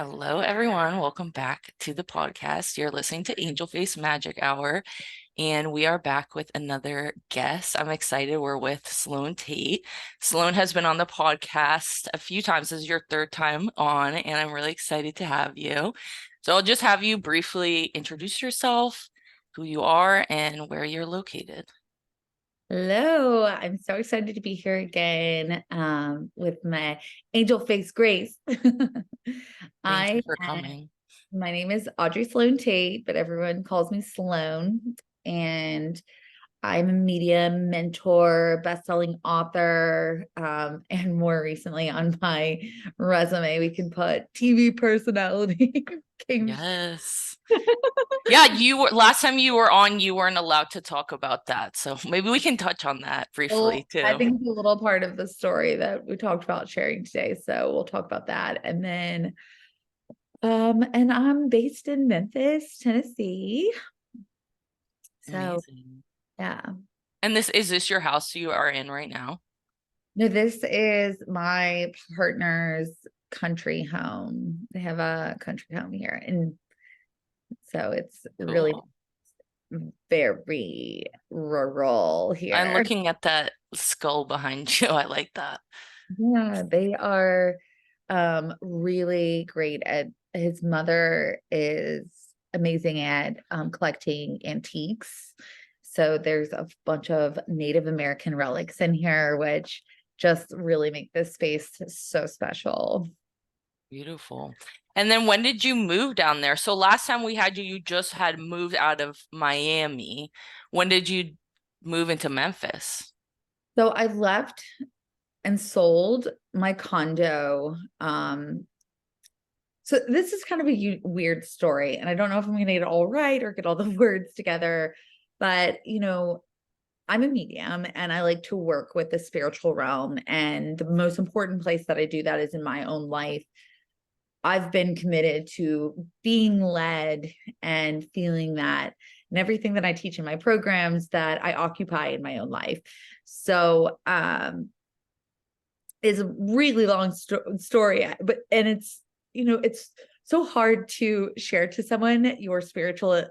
Hello, everyone. Welcome back to the podcast. You're listening to Angel Face Magic Hour, and we are back with another guest. I'm excited. We're with Sloan Tate. Sloan has been on the podcast a few times. This is your third time on, and I'm really excited to have you. So I'll just have you briefly introduce yourself, who you are, and where you're located. Hello, I'm so excited to be here again with my angel face Grace. Thank you I for coming. My name is Audrey Sloan Tate, but everyone calls me Sloan, and I'm a media mentor, best-selling author, and more recently on my resume, we can put TV personality. Yes. Yeah, you were last time you were on, you weren't allowed to talk about that. So maybe we can touch on that briefly Well, I too. think it's a little part of the story that we talked about sharing today. So we'll talk about that. And then, and I'm based in Memphis, Tennessee. So Amazing. yeah. And this your house you are in right now? No, this is my partner's country home. They have a country home here. And so it's really Cool. very rural I'm here. looking at that skull behind you. I like that. Yeah, they are really great at his mother is amazing at collecting antiques. So there's a bunch of Native American relics in here, which just really make this space so special. Beautiful. And then when did you move down there? So last time we had you, you just had moved out of Miami. When did you move into Memphis? So I left and sold my condo. So this is kind of a weird story, and I don't know if I'm going to get it all right or get all the words together, but I'm a medium and I like to work with the spiritual realm. And the most important place that I do that is in my own life. I've been committed to being led and feeling that and everything that I teach in my programs that I occupy in my own life. So, it's a really long story, but, and it's so hard to share to someone your spiritual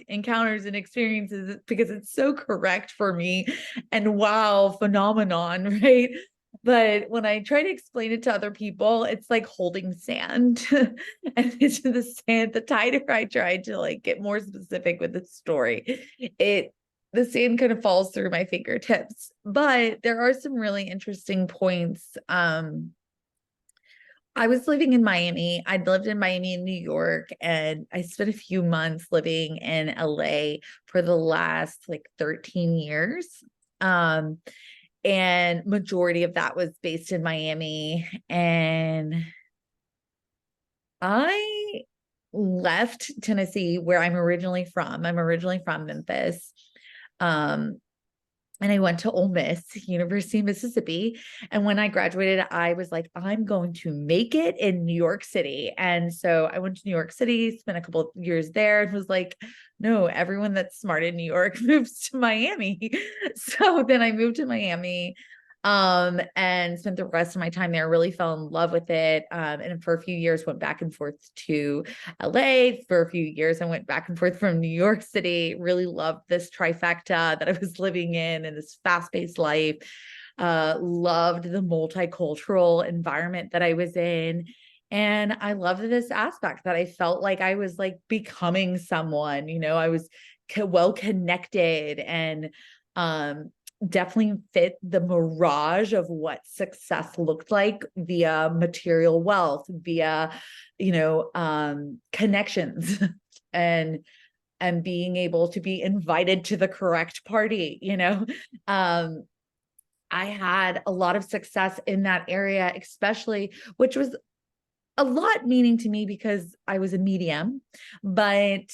encounters and experiences because it's so correct for me and wow, phenomenon, right? But when I try to explain it to other people, it's like holding sand. And it's the sand, the tighter I try to like get more specific with the story, the sand kind of falls through my fingertips. But there are some really interesting points. I was living in Miami. I'd lived in Miami and New York, and I spent a few months living in LA for the last like 13 years. Um, and majority of that was based in Miami. And I left Tennessee, where I'm originally from. I'm originally from Memphis. Um, and I went to Ole Miss, University of Mississippi. And when I graduated, I was like, I'm going to make it in New York City. And so I went to New York City, spent a couple of years there, and was like, no, everyone that's smart in New York moves to Miami. So then I moved to Miami, and spent the rest of my time there, really fell in love with it. And for a few years went back and forth to LA. For a few years, I went back and forth from New York City, really loved this trifecta that I was living in this fast-paced life. Loved the multicultural environment that I was in. And I loved this aspect that I felt like I was like becoming someone, I was well connected and definitely fit the mirage of what success looked like via material wealth, via, connections and being able to be invited to the correct party. I had a lot of success in that area, especially, which was a lot meaning to me because I was a medium, but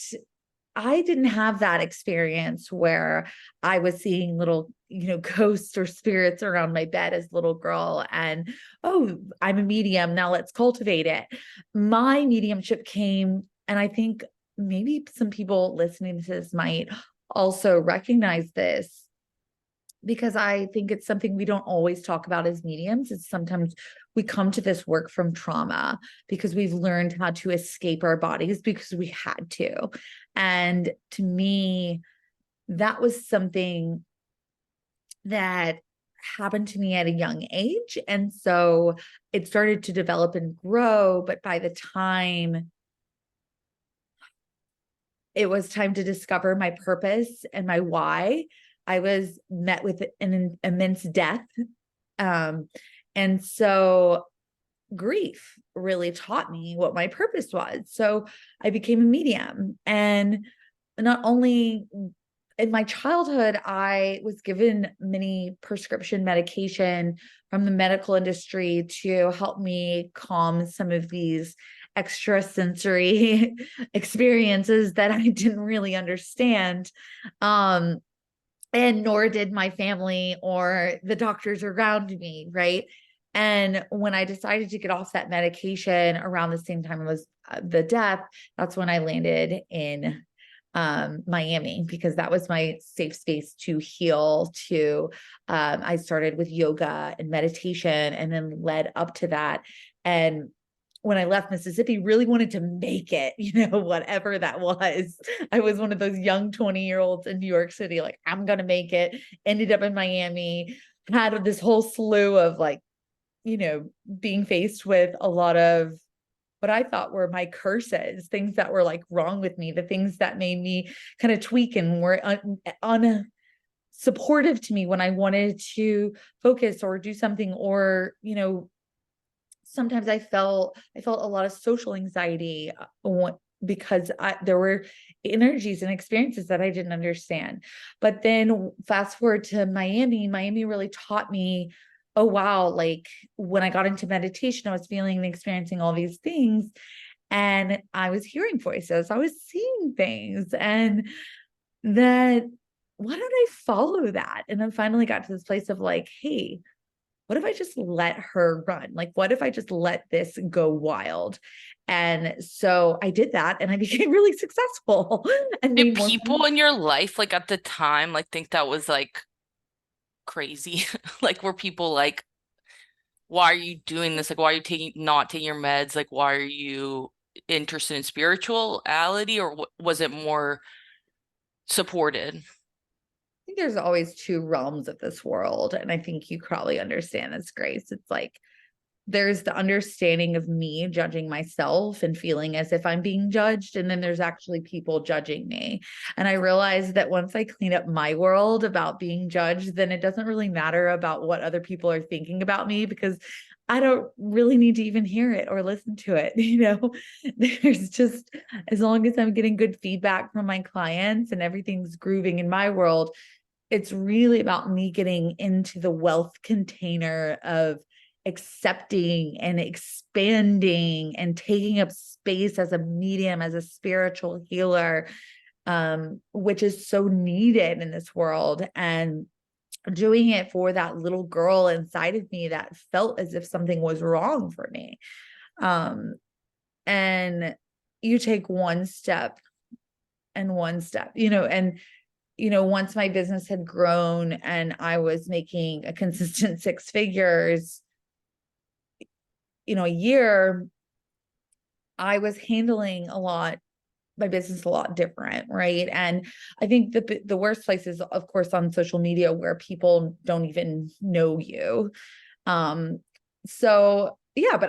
I didn't have that experience where I was seeing little, ghosts or spirits around my bed as a little girl. And, oh, I'm a medium. Now let's cultivate it. My mediumship came, and I think maybe some people listening to this might also recognize this because I think it's something we don't always talk about as mediums. It's sometimes we come to this work from trauma because we've learned how to escape our bodies because we had to. And to me, that was something that happened to me at a young age. And so it started to develop and grow. But by the time it was time to discover my purpose and my why, I was met with an immense death. And so grief really taught me what my purpose was. So I became a medium. And not only in my childhood, I was given many prescription medication from the medical industry to help me calm some of these extrasensory experiences that I didn't really understand. And nor did my family or the doctors around me, right? And when I decided to get off that medication around the same time as the death, that's when I landed in Miami, because that was my safe space to heal. I started with yoga and meditation and then led up to that. And when I left Mississippi, really wanted to make it, whatever that was. I was one of those young 20-year-olds in New York City, like, I'm going to make it. Ended up in Miami, had this whole slew of being faced with a lot of what I thought were my curses, things that were like wrong with me, the things that made me kind of tweak and were unsupportive to me when I wanted to focus or do something, or, sometimes I felt a lot of social anxiety because there were energies and experiences that I didn't understand. But then fast forward to Miami really taught me, oh, wow, like when I got into meditation, I was feeling and experiencing all these things, and I was hearing voices, I was seeing things, and that, why don't I follow that? And then finally got to this place of like, hey, what if I just let her run? Like, what if I just let this go wild? And so I did that, and I became really successful and Did made more people money. in your life, like at the time, like think that was like crazy? Like, were people like, why are you doing this? Like, why are you not taking your meds? Like, why are you interested in spirituality, or was it more supported? I think there's always two realms of this world. And I think you probably understand this, Grace. It's like there's the understanding of me judging myself and feeling as if I'm being judged. And then there's actually people judging me. And I realized that once I clean up my world about being judged, then it doesn't really matter about what other people are thinking about me, because I don't really need to even hear it or listen to it. There's just, as long as I'm getting good feedback from my clients and everything's grooving in my world, it's really about me getting into the wealth container of accepting and expanding and taking up space as a medium, as a spiritual healer, which is so needed in this world. And doing it for that little girl inside of me that felt as if something was wrong for me. And you take one step and one step, and once my business had grown and I was making a consistent six figures, a year, I was handling my business a lot different, right? And I think the worst place is, of course, on social media, where people don't even know you. So yeah, but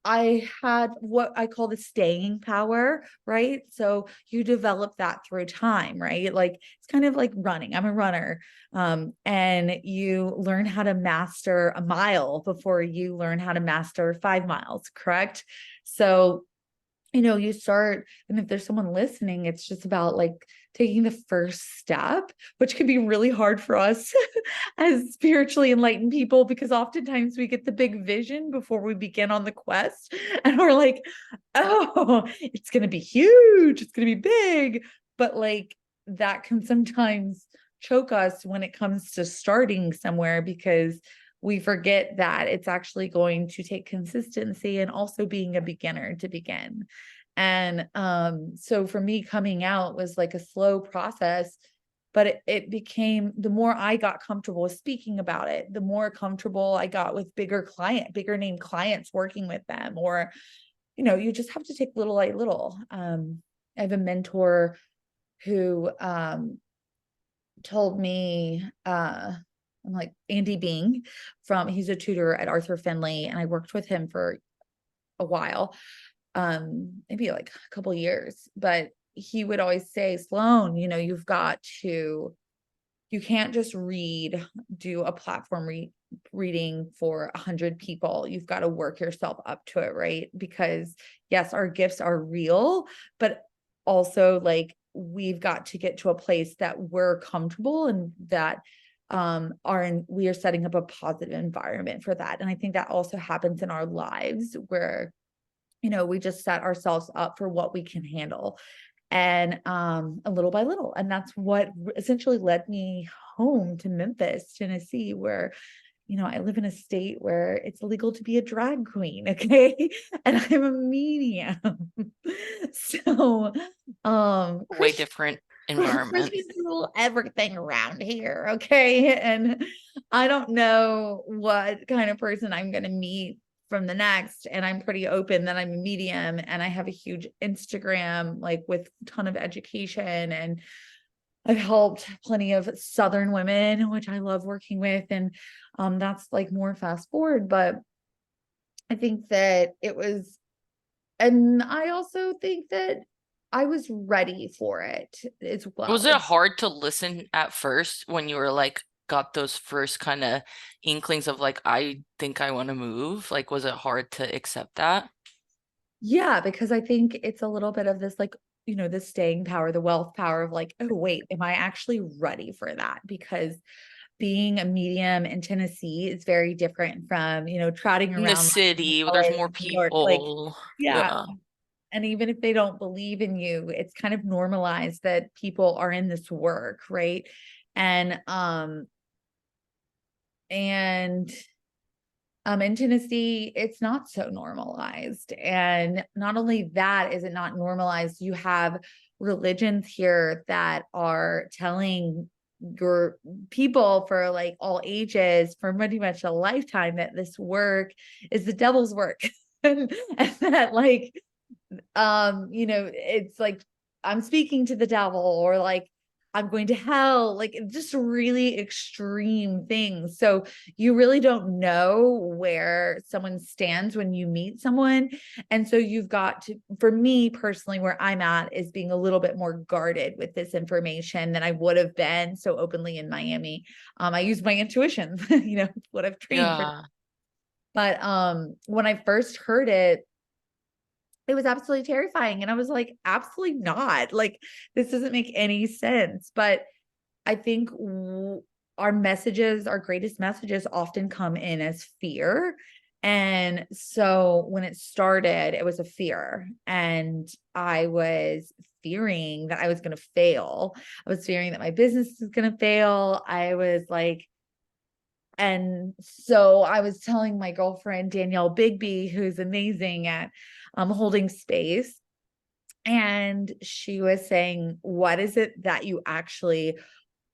I had what I call the staying power, right? So you develop that through time, right? Like it's kind of like running. I'm a runner. And you learn how to master a mile before you learn how to master 5 miles, correct? So you start, and if there's someone listening, it's just about like taking the first step, which can be really hard for us as spiritually enlightened people, because oftentimes we get the big vision before we begin on the quest. And we're like, oh, it's going to be huge. It's going to be big. But like that can sometimes choke us when it comes to starting somewhere, because we forget that it's actually going to take consistency and also being a beginner to begin. And so for me, coming out was like a slow process. but it became, the more I got comfortable with speaking about it, the more comfortable I got with bigger name clients working with them, or, you just have to take little by little. I have a mentor who told me, I'm like Andy Bing he's a tutor at Arthur Finley, and I worked with him for a while, maybe like a couple years, but he would always say, Sloan, you can't just do a platform reading for 100 people. You've got to work yourself up to it, right? Because yes, our gifts are real, but also like we've got to get to a place that we're comfortable and that we are setting up a positive environment for that. And I think that also happens in our lives where, we just set ourselves up for what we can handle, and a little by little. And that's what essentially led me home to Memphis, Tennessee, where, I live in a state where it's illegal to be a drag queen. Okay. And I'm a medium. So, Way different environment. Christians rule everything around here. Okay. And I don't know what kind of person I'm going to meet from the next. And I'm pretty open that I'm a medium, and I have a huge Instagram, like with a ton of education, and I've helped plenty of Southern women, which I love working with. And that's like more fast forward, but I think that and I also think that I was ready for it as Was well. it hard to listen at first when you were like got those first kind of inklings of like, I think I want to move? Like, was it hard to accept that? Yeah, because I think it's a little bit of this, like, the staying power, the wealth power of like, oh, wait, am I actually ready for that? Because being a medium in Tennessee is very different from, trotting In the around city, where there's LA, more New York, like, people. yeah. Yeah. And even if they don't believe in you, it's kind of normalized that people are in this work, right? And and in Tennessee, it's not so normalized. And not only that, is it not normalized, you have religions here that are telling your people for like all ages, for pretty much a lifetime, that this work is the devil's work. And that like, it's like I'm speaking to the devil, or like I'm going to hell, like just really extreme things. So you really don't know where someone stands when you meet someone. And so you've got to, for me personally, where I'm at is being a little bit more guarded with this information than I would have been so openly in Miami. I use my intuition, what I've trained for. Yeah. But when I first heard it was absolutely terrifying. And I was like, absolutely not. Like, this doesn't make any sense. But I think our greatest messages often come in as fear. And so when it started, it was a fear. And I was fearing that I was going to fail. I was fearing that my business was going to fail. And so I was telling my girlfriend, Danielle Bigby, who's amazing at holding space. And she was saying, what is it that you actually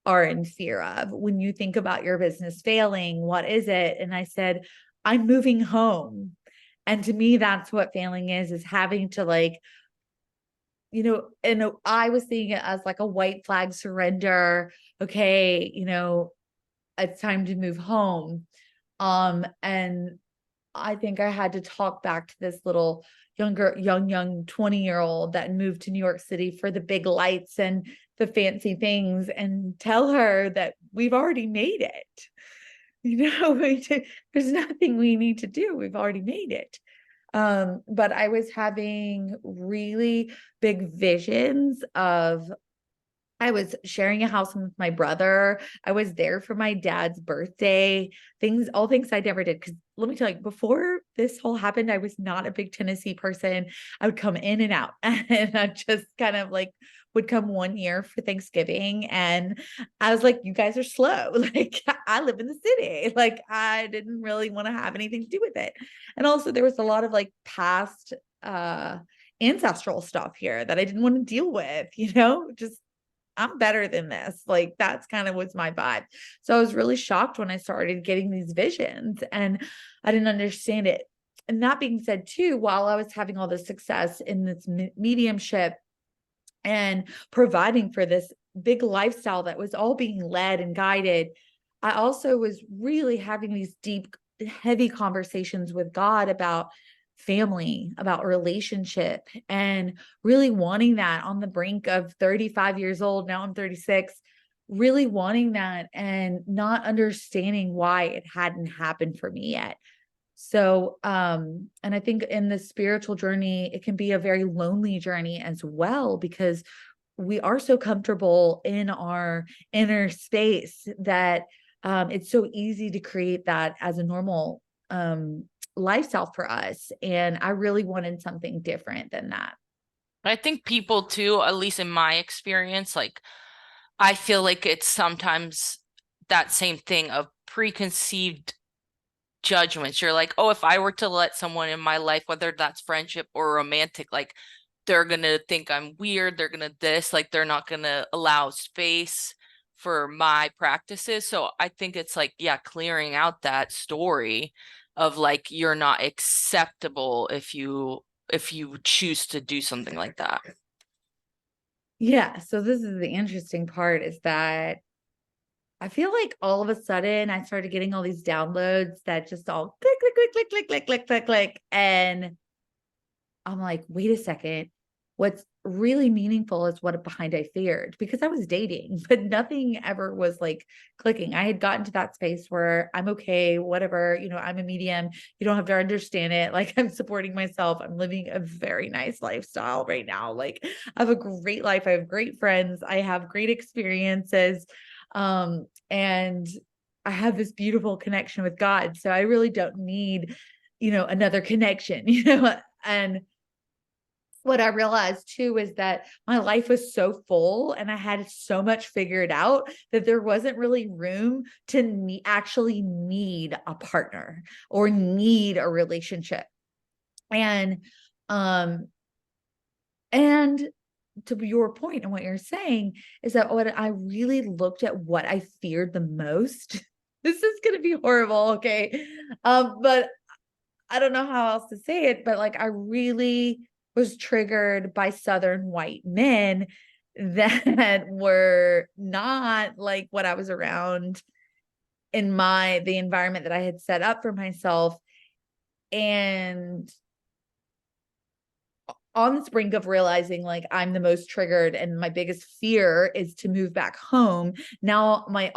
are in fear of when you think about your business failing? What is it? And I said, I'm moving home. And to me, that's what failing is having to like, and I was seeing it as like a white flag surrender. Okay, it's time to move home. And I think I had to talk back to this little young 20-year-old that moved to New York City for the big lights and the fancy things, and tell her that we've already made it. There's nothing we need to do. We've already made it. But I was having really big visions of, I was sharing a house with my brother. I was there for my dad's birthday, all things I never did. Because let me tell you, before this whole happened, I was not a big Tennessee person. I would come in and out, and I just kind of like would come one year for Thanksgiving. And I was like, you guys are slow. Like, I live in the city. Like, I didn't really want to have anything to do with it. And also there was a lot of like past ancestral stuff here that I didn't want to deal with, just I'm better than this. Like that's kind of was my vibe. So I was really shocked when I started getting these visions and I didn't understand it. And that being said, too, while I was having all this success in this mediumship and providing for this big lifestyle that was all being led and guided, I also was really having these deep, heavy conversations with God about family, about relationship, and really wanting that on the brink of 35 years old. Now I'm 36, really wanting that and not understanding why it hadn't happened for me yet. So, and I think in the spiritual journey, it can be a very lonely journey as well, because we are so comfortable in our inner space that it's so easy to create that as a normal lifestyle for us. And I really wanted something different than that. I think people too, at least in my experience, like I feel like it's sometimes that same thing of preconceived judgments. You're like, oh, if I were to let someone in my life, whether that's friendship or romantic, like they're gonna think I'm weird, they're gonna this, like they're not gonna allow space for my practices. So I think it's like, yeah, clearing out that story of like you're not acceptable if you choose to do something like that. Yeah. So this is the interesting part, is that I feel like all of a sudden I started getting all these downloads that just all click, click, click, click, click, click, click, click, click. And I'm like, wait a second. What's really meaningful is what behind I feared, because I was dating, but nothing ever was like clicking. I had gotten to that space where I'm okay, whatever, I'm a medium. You don't have to understand it. Like I'm supporting myself. I'm living a very nice lifestyle right now. Like I have a great life. I have great friends. I have great experiences. And I have this beautiful connection with God. So I really don't need, another connection, and what I realized too is that my life was so full and I had so much figured out that there wasn't really room to actually need a partner or need a relationship. And, um, and to your point and what you're saying is that what I really looked at, what I feared the most. This is going to be horrible. Okay. But I don't know how else to say it, but like I really was triggered by Southern white men that were not like what I was around in the environment that I had set up for myself. And on this brink of realizing like I'm the most triggered and my biggest fear is to move back home. Now, my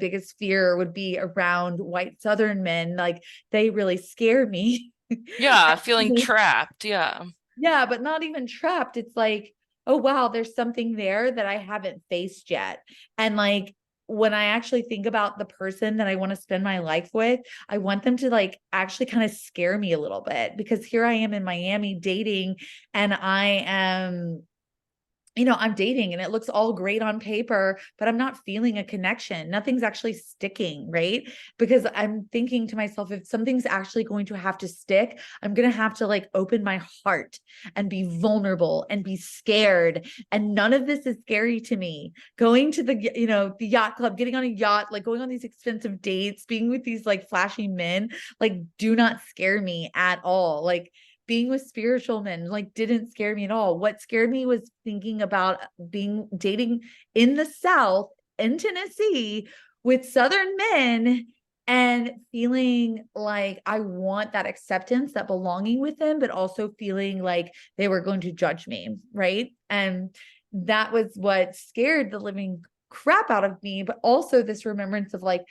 biggest fear would be around white Southern men. Like they really scare me. Yeah, feeling trapped. Yeah. Yeah, but not even trapped. It's like, oh, wow, there's something there that I haven't faced yet. And like, when I actually think about the person that I want to spend my life with, I want them to like actually kind of scare me a little bit, because here I am in Miami dating, and I'm dating and it looks all great on paper, but I'm not feeling a connection. Nothing's actually sticking, right? Because I'm thinking to myself, if something's actually going to have to stick, I'm going to have to like open my heart and be vulnerable and be scared. And none of this is scary to me. Going to the yacht club, getting on a yacht, like going on these expensive dates, being with these like flashy men, like do not scare me at all. Like being with spiritual men like didn't scare me at all. What scared me was thinking about dating in the South, in Tennessee, with Southern men, and feeling like I want that acceptance, that belonging with them, but also feeling like they were going to judge me, right? And that was what scared the living crap out of me, but also this remembrance of like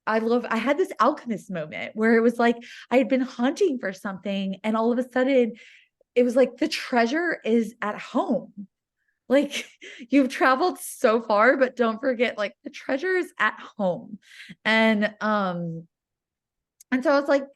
I had this alchemist moment where it was like I had been hunting for something, and all of a sudden it was like the treasure is at home. Like you've traveled so far, but don't forget, like the treasure is at home. And so I was like,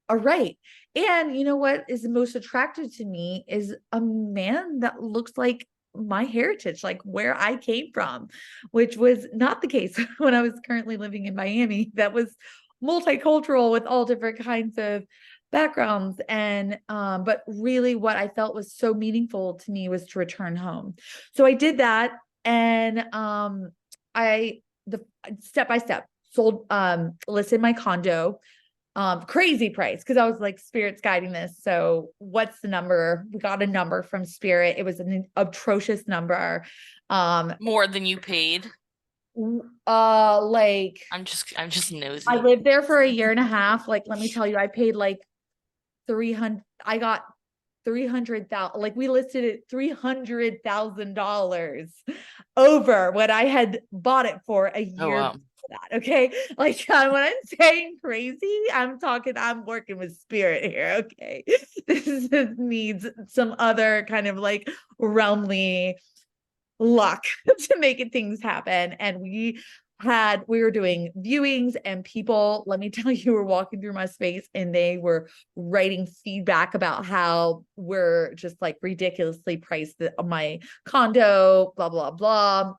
all right. And you know what is most attractive to me is a man that looks like my heritage, like where I came from, which was not the case when I was currently living in Miami. That was multicultural with all different kinds of backgrounds. And but really what I felt was so meaningful to me was to return home. So I did that. And I the step by step sold listed my condo, crazy price, because I was like, Spirit's guiding this. So what's the number? We got a number from Spirit. It was an atrocious number. More than you paid. Like I'm just I nosy. lived there for a year and a half. Like, let me tell you, I paid like 300, I got 300,000, like we listed it $300,000 over what I had bought it for a Oh year wow. before that. Okay. Like when I'm saying crazy, I'm working with Spirit here. Okay. This needs some other kind of like realmly luck to make things happen. And we were doing viewings, and people, let me tell you, were walking through my space and they were writing feedback about how we're just like ridiculously priced my condo, blah, blah, blah.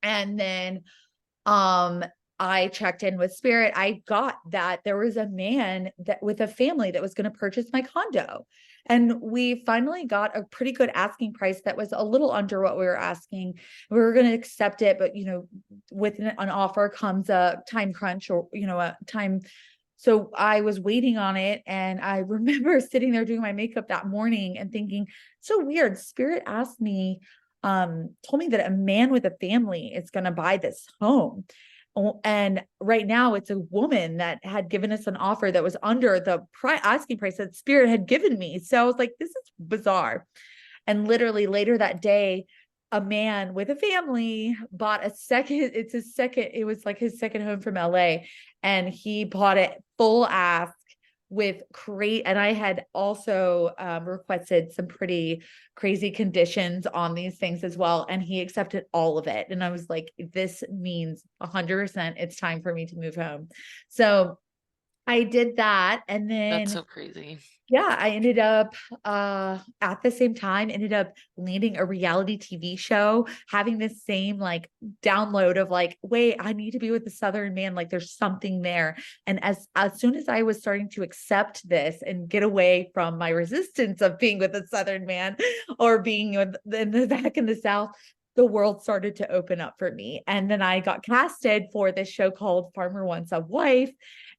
And then um I checked in with Spirit. I got that there was a man that with a family that was going to purchase my condo. And we finally got a pretty good asking price that was a little under what we were asking. We were going to accept it, but with an offer comes a time crunch, or a time. So I was waiting on it, and I remember sitting there doing my makeup that morning and thinking, so weird. Spirit asked me, told me that a man with a family is going to buy this home. And right now it's a woman that had given us an offer that was under the asking price that Spirit had given me. So I was like, this is bizarre. And literally later that day, a man with a family bought it was like his second home from LA. And he bought it full ask with and I had also requested some pretty crazy conditions on these things as well. And he accepted all of it. And I was like, this means 100% it's time for me to move home. So I did that. And That's then so crazy. yeah, I ended up at the same time ended up landing a reality TV show, having this same like download of like, wait, I need to be with a Southern man, like there's something there. And as soon as I was starting to accept this and get away from my resistance of being with a Southern man or being in the back in the South, the world started to open up for me. And then I got casted for this show called Farmer Wants a Wife.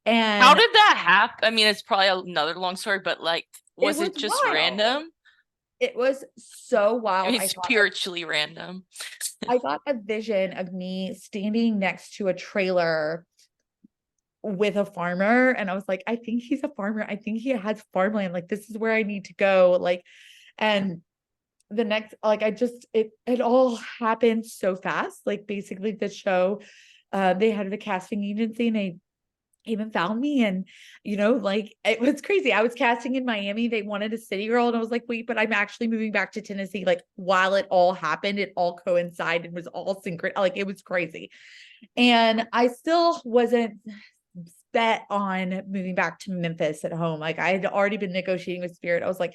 How And did that happen? I mean, it's probably another long story, but like, it was was it just wild. random? It was so I wild. mean, spiritually random. I got a vision of me standing next to a trailer with a farmer, and I was like, I think he's a farmer. I think he has farmland. Like this is where I need to go. Like, and the next, like, it all happened so fast. Like basically the show, they had the casting agency, and they even found me. And like it was crazy. I was casting in Miami. They wanted a city girl, and I was like, wait, but I'm actually moving back to Tennessee. Like while it all happened, it all coincided, it was all synchronous. Like it was crazy. And I still wasn't bet on moving back to Memphis at home. Like I had already been negotiating with Spirit. I was like,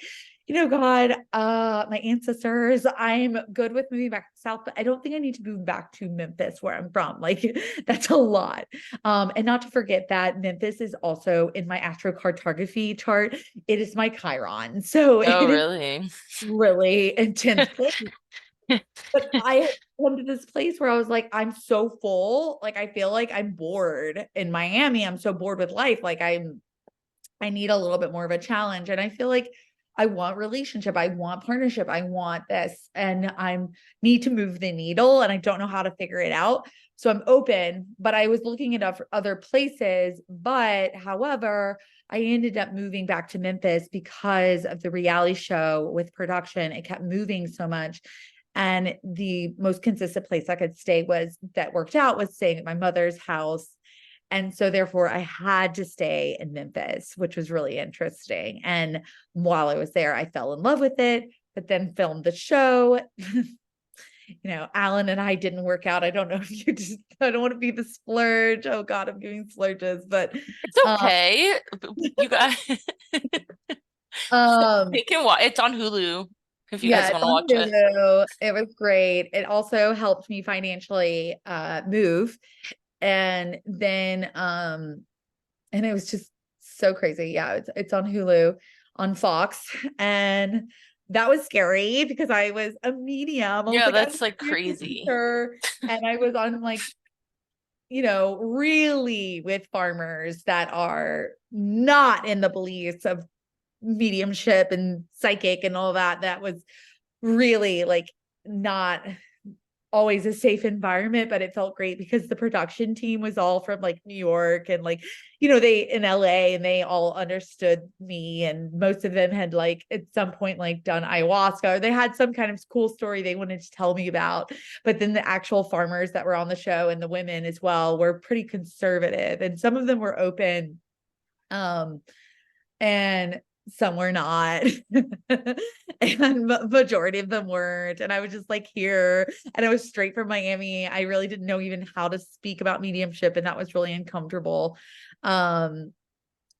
God, my ancestors, I'm good with moving back south, but I don't think I need to move back to Memphis where I'm from. Like that's a lot. And not to forget that Memphis is also in my astrocartography chart. It is my Chiron. So it Oh, is really? really intense place. But I had come to this place where I was like, I'm so full. Like, I feel like I'm bored in Miami. I'm so bored with life. Like, I need a little bit more of a challenge. And I feel like I want relationship. I want partnership. I want this. And I'm need to move the needle, and I don't know how to figure it out. So I'm open, but I was looking at other places. But however, I ended up moving back to Memphis because of the reality show with production. It kept moving so much. And the most consistent place I could stay that worked out was staying at my mother's house. And so therefore I had to stay in Memphis, which was really interesting. And while I was there, I fell in love with it, but then filmed the show. Alan and I didn't work out. I don't know if I don't want to be the splurge. Oh God, I'm giving splurges, but It's okay. You guys, um they can watch. It's on Hulu if you yeah, guys it's want to on watch it. Hulu. It was great. It also helped me financially move. And then and it was just so crazy. Yeah, it's on Hulu, on Fox. And that was scary because I was a medium. I was Yeah, like, I that's was like a crazy. producer, and I was on like, really with farmers that are not in the beliefs of mediumship and psychic and all that. That was really like not always a safe environment, but it felt great because the production team was all from like New York and like, they in LA, and they all understood me. And most of them had like at some point like done ayahuasca, or they had some kind of cool story they wanted to tell me about. But then the actual farmers that were on the show, and the women as well, were pretty conservative, and some of them were open. And some were not. And majority of them weren't. And I was just like here, and I was straight from Miami. I really didn't know even how to speak about mediumship, and that was really uncomfortable. And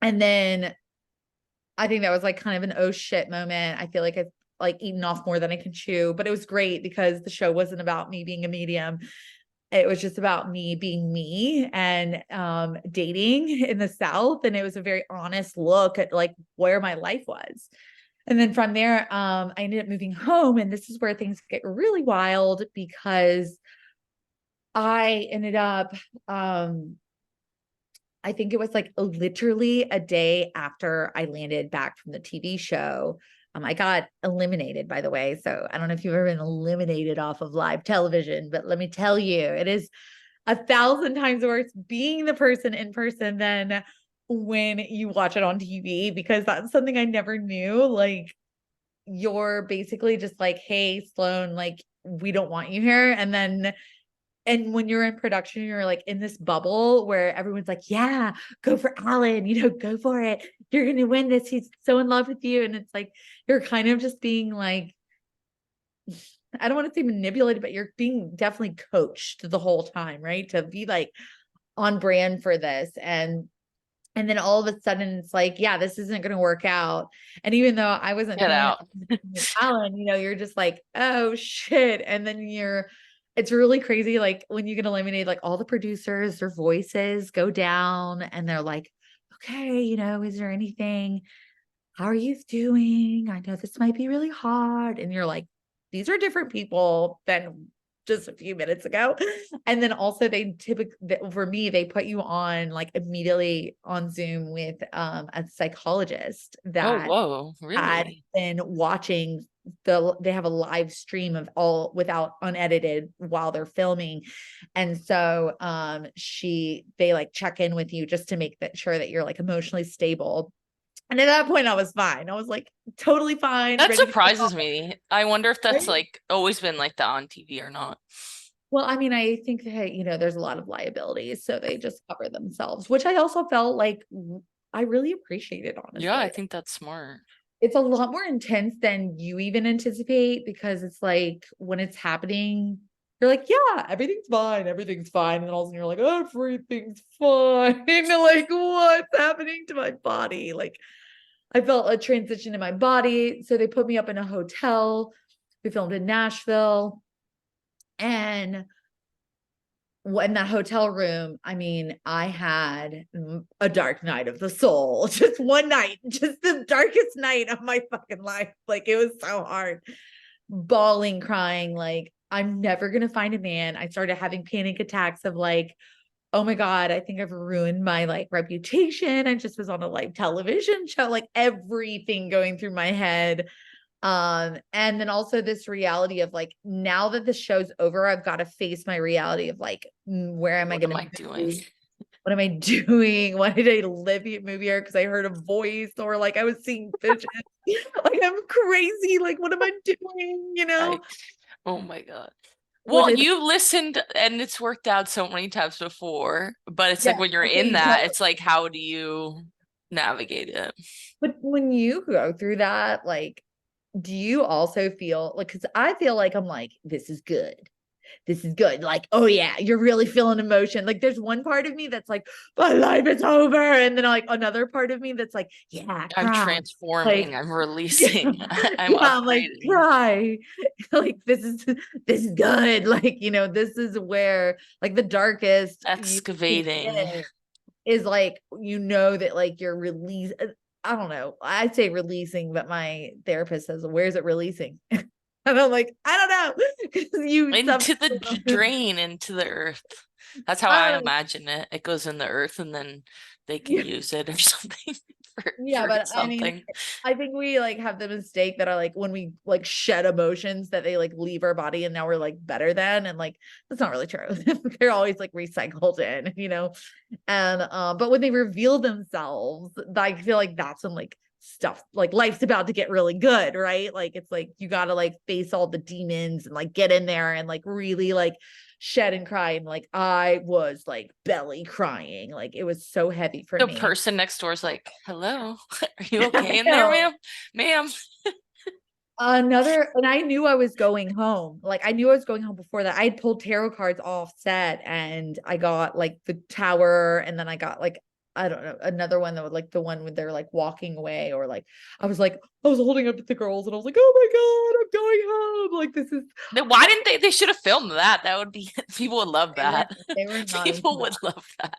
then I think that was like kind of an oh shit moment. I feel like I've like eaten off more than I can chew, but it was great because the show wasn't about me being a medium. It was just about me being me, and dating in the South. And it was a very honest look at like where my life was. And then from there, I ended up moving home. And this is where things get really wild because I ended up, I think it was like literally a day after I landed back from the TV show. I got eliminated, by the way. So I don't know if you've ever been eliminated off of live television, but let me tell you, it is 1,000 times worse being the person in person than when you watch it on TV, because that's something I never knew. Like, you're basically just like, hey, Sloan, like, we don't want you here. And when you're in production, you're like in this bubble where everyone's like, yeah, go for Alan, go for it. You're going to win this. He's so in love with you. And it's like, you're kind of just being like, I don't want to say manipulated, but you're being definitely coached the whole time, right? To be like on brand for this. And then all of a sudden it's like, yeah, this isn't going to work out. And even though I wasn't Get feeling out. it, Alan, you're just like, oh shit. And then it's really crazy. Like when you get eliminated, like all the producers, their voices go down, and they're like, okay, is there anything, how are you doing? I know this might be really hard. And you're like, these are different people than just a few minutes ago. And then also they typically, for me, they put you on like immediately on Zoom with a psychologist Oh, that whoa, had really? been watching they have a live stream of all without unedited while they're filming. And so they like check in with you just to make sure that you're like emotionally stable. And at that point I was fine. I was like totally fine, That ready to go. surprises me. I wonder if that's Right? like always been like that on TV or not. Well, I mean, I think that, there's a lot of liabilities, so they just cover themselves, which I also felt like I really appreciated, Yeah, I honestly. think that's smart. It's a lot more intense than you even anticipate, because it's like when it's happening, you're like, yeah, everything's fine, everything's fine. And then all of a sudden you're like, everything's fine. Like, what's happening to my body? Like, I felt a transition in my body. So they put me up in a hotel. We filmed in Nashville. And in that hotel room, I mean, I had a dark night of the soul. Just one night, just the darkest night of my fucking life. Like, it was so hard. Bawling, crying, like, I'm never gonna find a man. I started having panic attacks of like, oh my God, I think I've ruined my like reputation. I just was on a live television show, like everything going through my head. And then also this reality of like, now that the show's over, I've got to face my reality of like, where am I What going am to I doing? move? What am I doing? Why did I move here? Because I heard a voice, or like I was seeing visions. Like, I'm crazy. Like, what am I doing? I, oh my God. Which Well, I, you've listened and it's worked out so many times before, but it's yeah, like when you're in okay, that, it's like, how do you navigate it? but when you go through that, like, do you also feel like, because I feel like I'm like, this is good. This is good. Like, oh yeah, you're really feeling emotion. Like, there's one part of me that's like, my life is over. And then like another part of me that's like, yeah, I'm cry. transforming, Like, I'm yeah, releasing, I'm yeah, I'm like, upgrading. cry. Like, this is good. Like, this is where like the darkest you can Excavating. get is like, that like you're released. I don't know. I'd say releasing, but my therapist says, where's it releasing? And I'm like, I don't know. Because you Into the sometimes, drain, into the earth. That's how I I don't know. imagine it. It goes in the earth and then they can Yeah, use it or something yeah, for but I mean, something. I think we like have the mistake that I like when we like shed emotions that they like leave our body and now we're like better than, and like that's not really true. They're always like recycled in, and but when they reveal themselves, I feel like that's when like stuff like life's about to get really good, right? Like it's like you got to like face all the demons and like get in there and like really like shed and cry. And like I was like belly crying, like it was so heavy for The me. person next door is like, "Hello, are you okay I in there, know. ma'am? Ma'am." Another, and I knew I was going home. Like I knew I was going home before that. I had pulled tarot cards off set and I got like the tower, and then I got like, I don't know, another one that was like the one when they're like walking away, or like I was holding up to the girls and I was like, oh my God, I'm going home. Like this is Then why didn't they? They should have filmed that. That would be people would love they were that. they were not into People would that. love that.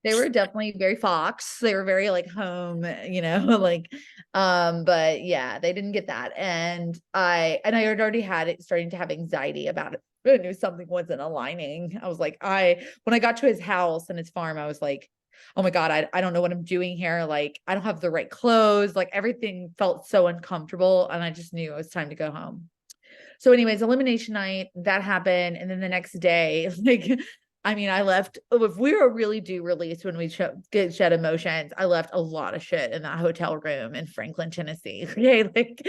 They were definitely very Fox. They were very like home, like but yeah, they didn't get that. And I had already had it starting to have anxiety about it. I knew something wasn't aligning. I was like, when I got to his house and his farm, I was like, oh my God, I don't know what I'm doing here. Like, I don't have the right clothes. Like everything felt so uncomfortable. And I just knew it was time to go home. So, anyways, elimination night that happened, and then the next day, like, I mean, I left. If we were really do release when we get shed emotions, I left a lot of shit in that hotel room in Franklin, Tennessee. Okay, like,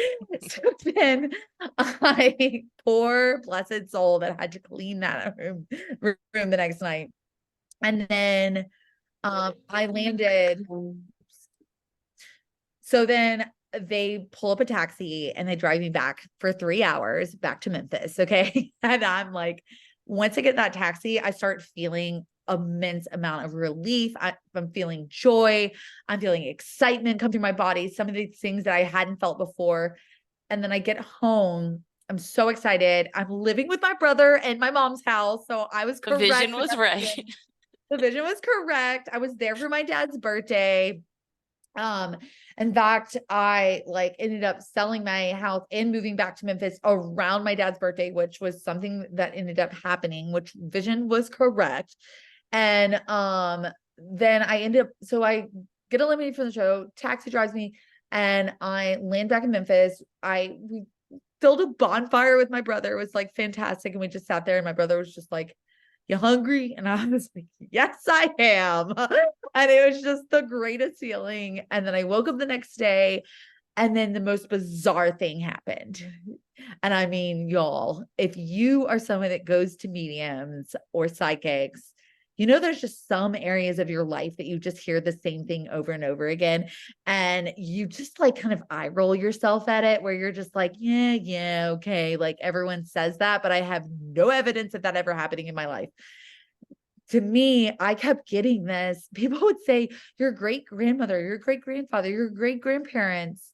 so then I poor blessed soul that had to clean that room the next night, and then I landed. So then they pull up a taxi and they drive me back for 3 hours back to Memphis. Okay. And I'm like, once I get that taxi, I start feeling immense amount of relief. I'm feeling joy. I'm feeling excitement come through my body. Some of these things that I hadn't felt before. And then I get home. I'm so excited. I'm living with my brother in my mom's house. So I was The vision correct with was right. everything. The vision was correct. I was there for my dad's birthday. Um, in fact, I like ended up selling my house and moving back to Memphis around my dad's birthday, which was something that ended up happening, which vision was correct. And then I ended up, so I get eliminated from the show, taxi drives me, and I land back in Memphis. We filled a bonfire with my brother. It was like fantastic. And we just sat there, and my brother was just like, you hungry? And I was like, yes, I am. And it was just the greatest feeling. And then I woke up the next day, and then the most bizarre thing happened. And I mean, y'all, if you are someone that goes to mediums or psychics, there's just some areas of your life that you just hear the same thing over and over again. And you just like kind of eye roll yourself at it, where you're just like, yeah, yeah, okay. Like everyone says that, but I have no evidence of that ever happening in my life. To me, I kept getting this. People would say, your great grandmother, your great grandfather, your great grandparents,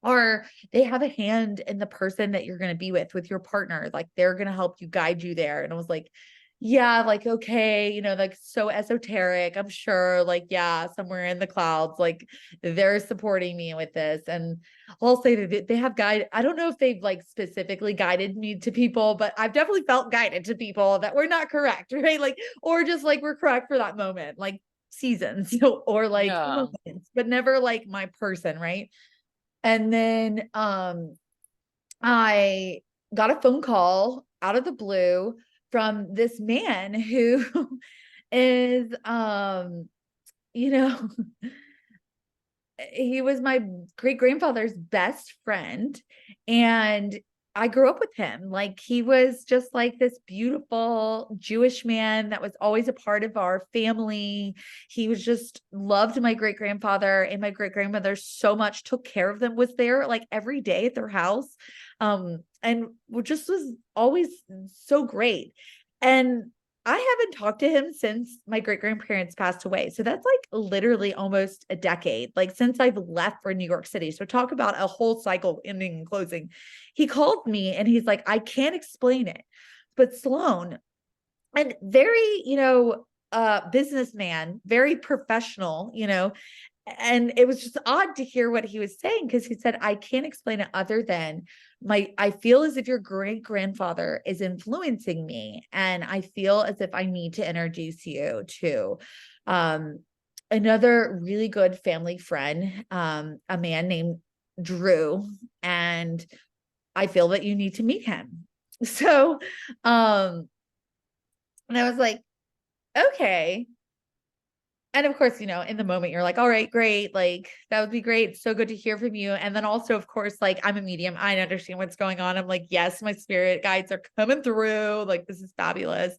or they have a hand in the person that you're going to be with your partner. Like they're going to help you guide you there. And I was like, yeah, like, okay, like so esoteric, I'm sure, like, yeah, somewhere in the clouds, like they're supporting me with this. And I'll say that they have guide. I don't know if they've like specifically guided me to people, but I've definitely felt guided to people that were not correct, right? Like, or just like we're correct for that moment, like seasons, or like Yeah. moments, but never like my person, right? And then I got a phone call out of the blue from this man who is you know he was my great grandfather's best friend, and I grew up with him. Like he was just like this beautiful Jewish man that was always a part of our family. He was just loved my great grandfather and my great grandmother so much, took care of them, was there like every day at their house. And just was always so great. And I haven't talked to him since my great grandparents passed away. So that's like literally almost a decade, like since I've left for New York City. So talk about a whole cycle ending and closing. He called me and he's like, I can't explain it, but Sloan, and very, businessman, very professional, and it was just odd to hear what he was saying, because he said, I can't explain it other than I feel as if your great grandfather is influencing me. And I feel as if I need to introduce you to another really good family friend, a man named Drew. And I feel that you need to meet him. So, and I was like, okay. And of course, in the moment you're like, all right, great. Like, that would be great. So good to hear from you. And then also, of course, like, I'm a medium. I understand what's going on. I'm like, yes, my spirit guides are coming through. Like, this is fabulous.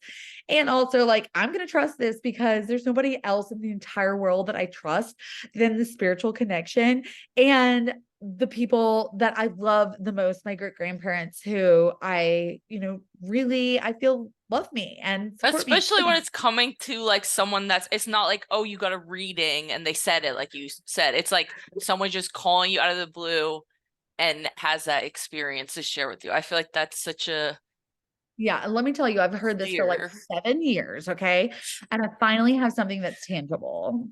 And also, like, I'm going to trust this because there's nobody else in the entire world that I trust than the spiritual connection and the people that I love the most, my great grandparents, who really, I feel love me and support me. Especially when it's coming to like someone it's not like, oh, you got a reading and they said it like you said. It's like someone just calling you out of the blue and has that experience to share with you. I feel like that's such a Yeah, and let me tell you, I've heard this for like clear. 7 years, okay? And I finally have something that's tangible.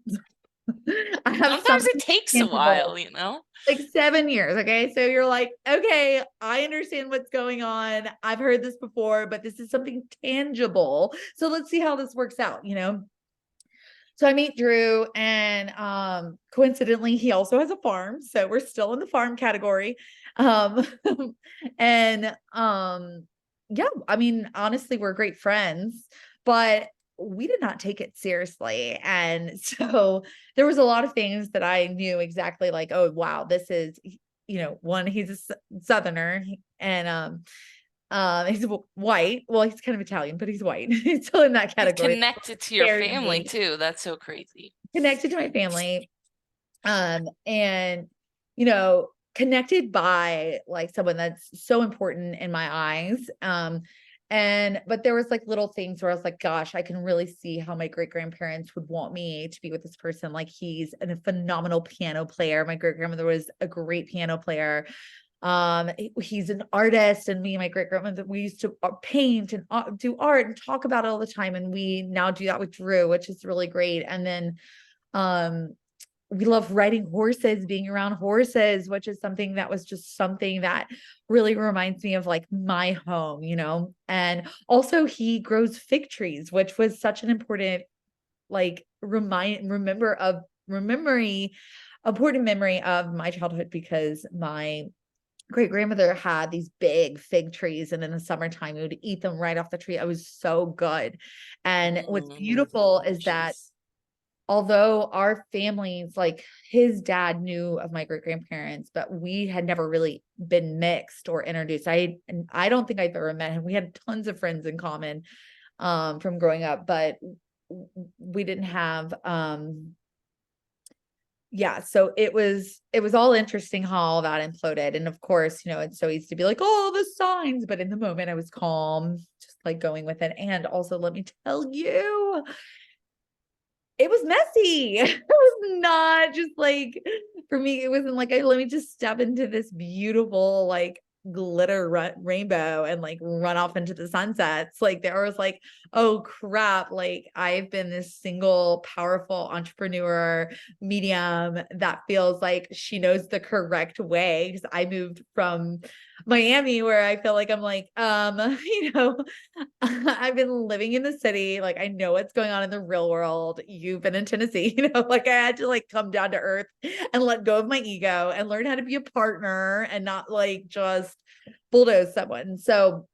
I have Sometimes it something takes a tangible, while, you know? like 7 years, okay? So you're like, okay, I understand what's going on. I've heard this before, but this is something tangible. So let's see how this works out. So I meet Drew, and coincidentally, he also has a farm. So we're still in the farm category. Um and yeah, I mean, honestly, we're great friends, but we did not take it seriously. And so there was a lot of things that I knew exactly, like, oh wow, this is, one, he's a southerner, and he's white. Well, he's kind of Italian, but he's white. He's still in that He's category. connected to your Scares family me. too. That's so crazy. Connected to my family. And connected by like someone that's so important in my eyes. But there was like little things where I was like, gosh, I can really see how my great grandparents would want me to be with this person. Like, he's a phenomenal piano player. My great grandmother was a great piano player. He's an artist, and me and my great grandmother, we used to paint and do art and talk about it all the time. And we now do that with Drew, which is really great. And then, um, we love riding horses, being around horses, which is something that was just something that really reminds me of like my home. And also he grows fig trees, which was such an important, like, important memory of my childhood, because my great grandmother had these big fig trees, and in the summertime we would eat them right off the tree. It was so good. And what's beautiful is that Delicious. although our families, like, his dad knew of my great grandparents, but we had never really been mixed or introduced. And I don't think I've ever met him. We had tons of friends in common from growing up, but we didn't have yeah, so it was all interesting how all that imploded. And of course, it's so easy to be like, oh, the signs, but in the moment I was calm, just like going with it. And also, let me tell you, it was messy. It was not just like, for me, it wasn't like, let me just step into this beautiful, like, glitter rainbow and like run off into the sunsets. Like, there was like, oh crap, like, I've been this single powerful entrepreneur medium that feels like she knows the correct way, because I moved from Miami, where I feel like I'm like, I've been living in the city. Like, I know what's going on in the real world. You've been in Tennessee, like, I had to like come down to earth and let go of my ego and learn how to be a partner and not like just bulldoze someone. So,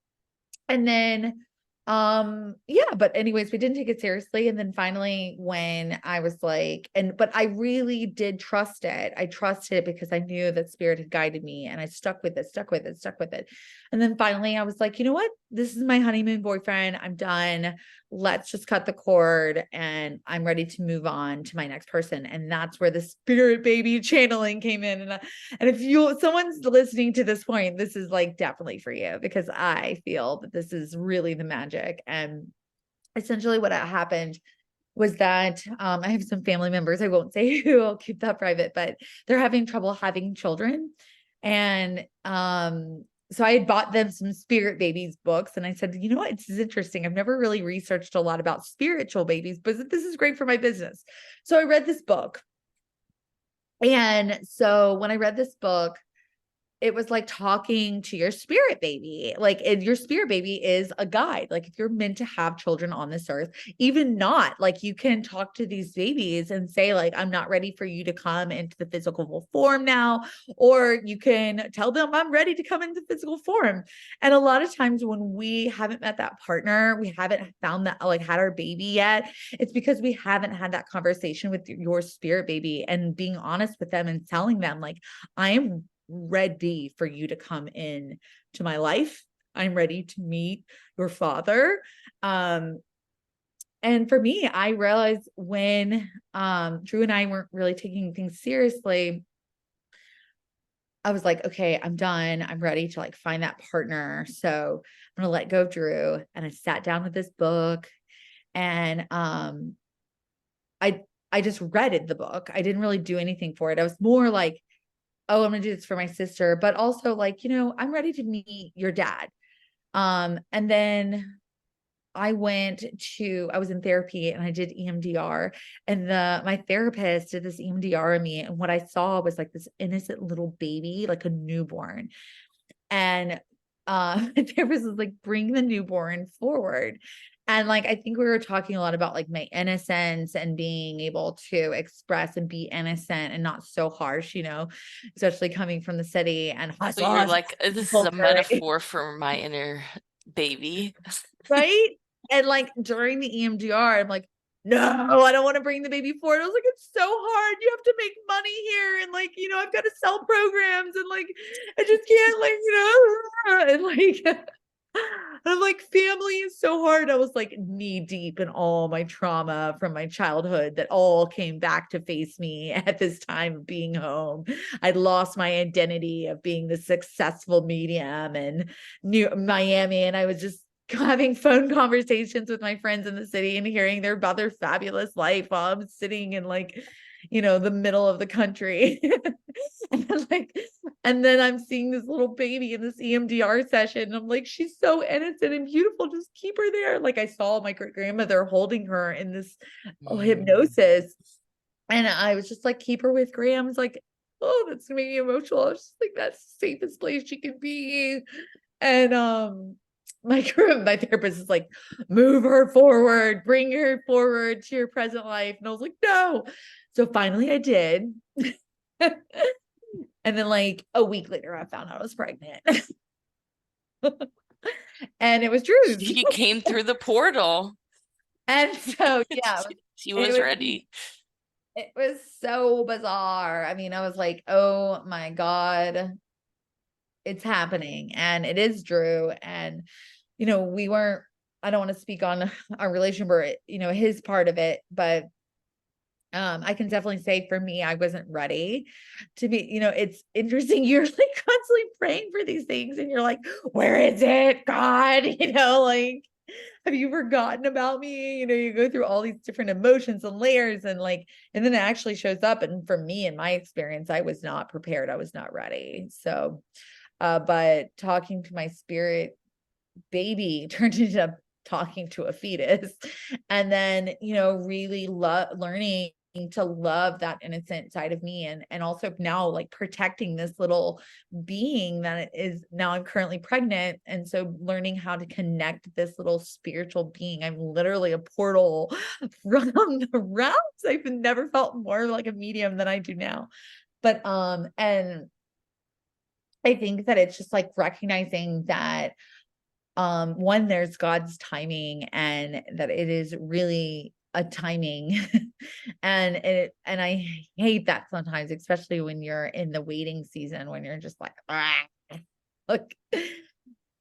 and then, yeah, but anyways, we didn't take it seriously. And then finally, when I was like, but I really did trust it. I trusted it because I knew that spirit had guided me, and I stuck with it, stuck with it, stuck with it. And then finally I was like, you know what? This is my honeymoon boyfriend. I'm done. Let's just cut the cord, and I'm ready to move on to my next person. And that's where the spirit baby channeling came in. And if someone's listening to this point, this is like definitely for you, because I feel that this is really the magic. And essentially what happened was that I have some family members, I won't say who, I'll keep that private, but they're having trouble having children. And so I had bought them some spirit babies books, and I said, you know what, this is interesting. I've never really researched a lot about spiritual babies, but this is great for my business. So I read this book, And so when I read this book, it was like talking to your spirit baby. Like, your spirit baby is a guide. Like, if you're meant to have children on this earth, even not, like, you can talk to these babies and say, like, I'm not ready for you to come into the physical form now. Or you can tell them, I'm ready to come into physical form. And a lot of times when we haven't met that partner, we haven't found that, like, had our baby yet, it's because we haven't had that conversation with your spirit baby and being honest with them and telling them, like, I am ready for you to come in to my life. I'm ready to meet your father. And for me, I realized when Drew and I weren't really taking things seriously, I was like, okay, I'm done. I'm ready to like find that partner. So I'm gonna let go of Drew. And I sat down with this book, and I I just read it, the book. I didn't really do anything for it. I was more like, oh, I'm gonna do this for my sister, but also like, I'm ready to meet your dad. And then I was in therapy and I did EMDR, and my therapist did this EMDR on me. And what I saw was like this innocent little baby, like a newborn. And my therapist was like, bring the newborn forward. And like, I think we were talking a lot about like my innocence and being able to express and be innocent and not so harsh, especially coming from the city and So you're hustle like, this is a culture. metaphor for my inner baby. Right? And like during the EMDR, I'm like, no, I don't want to bring the baby forward. I was like, it's so hard. You have to make money here. And like, I've got to sell programs, and like, I just can't, like, and like, I'm like, family is so hard. I was like knee deep in all my trauma from my childhood that all came back to face me at this time of being home. I'd lost my identity of being the successful medium in New Miami. And I was just having phone conversations with my friends in the city and hearing about their fabulous life while I'm sitting in like, the middle of the country. and then, like, and then I'm seeing this little baby in this EMDR session. And I'm like, she's so innocent and beautiful. Just keep her there. Like, I saw my great grandmother holding her in this hypnosis. And I was just like, keep her with Graham's like, oh, that's gonna make me emotional. I was just like, that's the safest place she can be. And my therapist is like, move her forward, bring her forward to your present life. And I was like, no. So finally I did. And then like a week later, I found out I was pregnant. And it was Drew's. She came through the portal. And so yeah, She was ready. it was so bizarre. I mean, I was like, oh my God, it's happening. And it is Drew. And we weren't, I don't want to speak on our relationship or, his part of it, but I can definitely say for me, I wasn't ready to be, it's interesting. You're like constantly praying for these things and you're like, where is it, God? Like, have you forgotten about me? You go through all these different emotions and layers and like, and then it actually shows up. And for me, in my experience, I was not prepared. I was not ready. So, but talking to my spirit baby turned into talking to a fetus, and then really learning to love that innocent side of me, and also now like protecting this little being that is now I'm currently pregnant, and so learning how to connect this little spiritual being. I'm literally a portal from the realms. I've never felt more like a medium than I do now. But and I think that it's just like recognizing that one, there's God's timing, and that it is really a timing. And I hate that sometimes, especially when you're in the waiting season, when you're just like, look.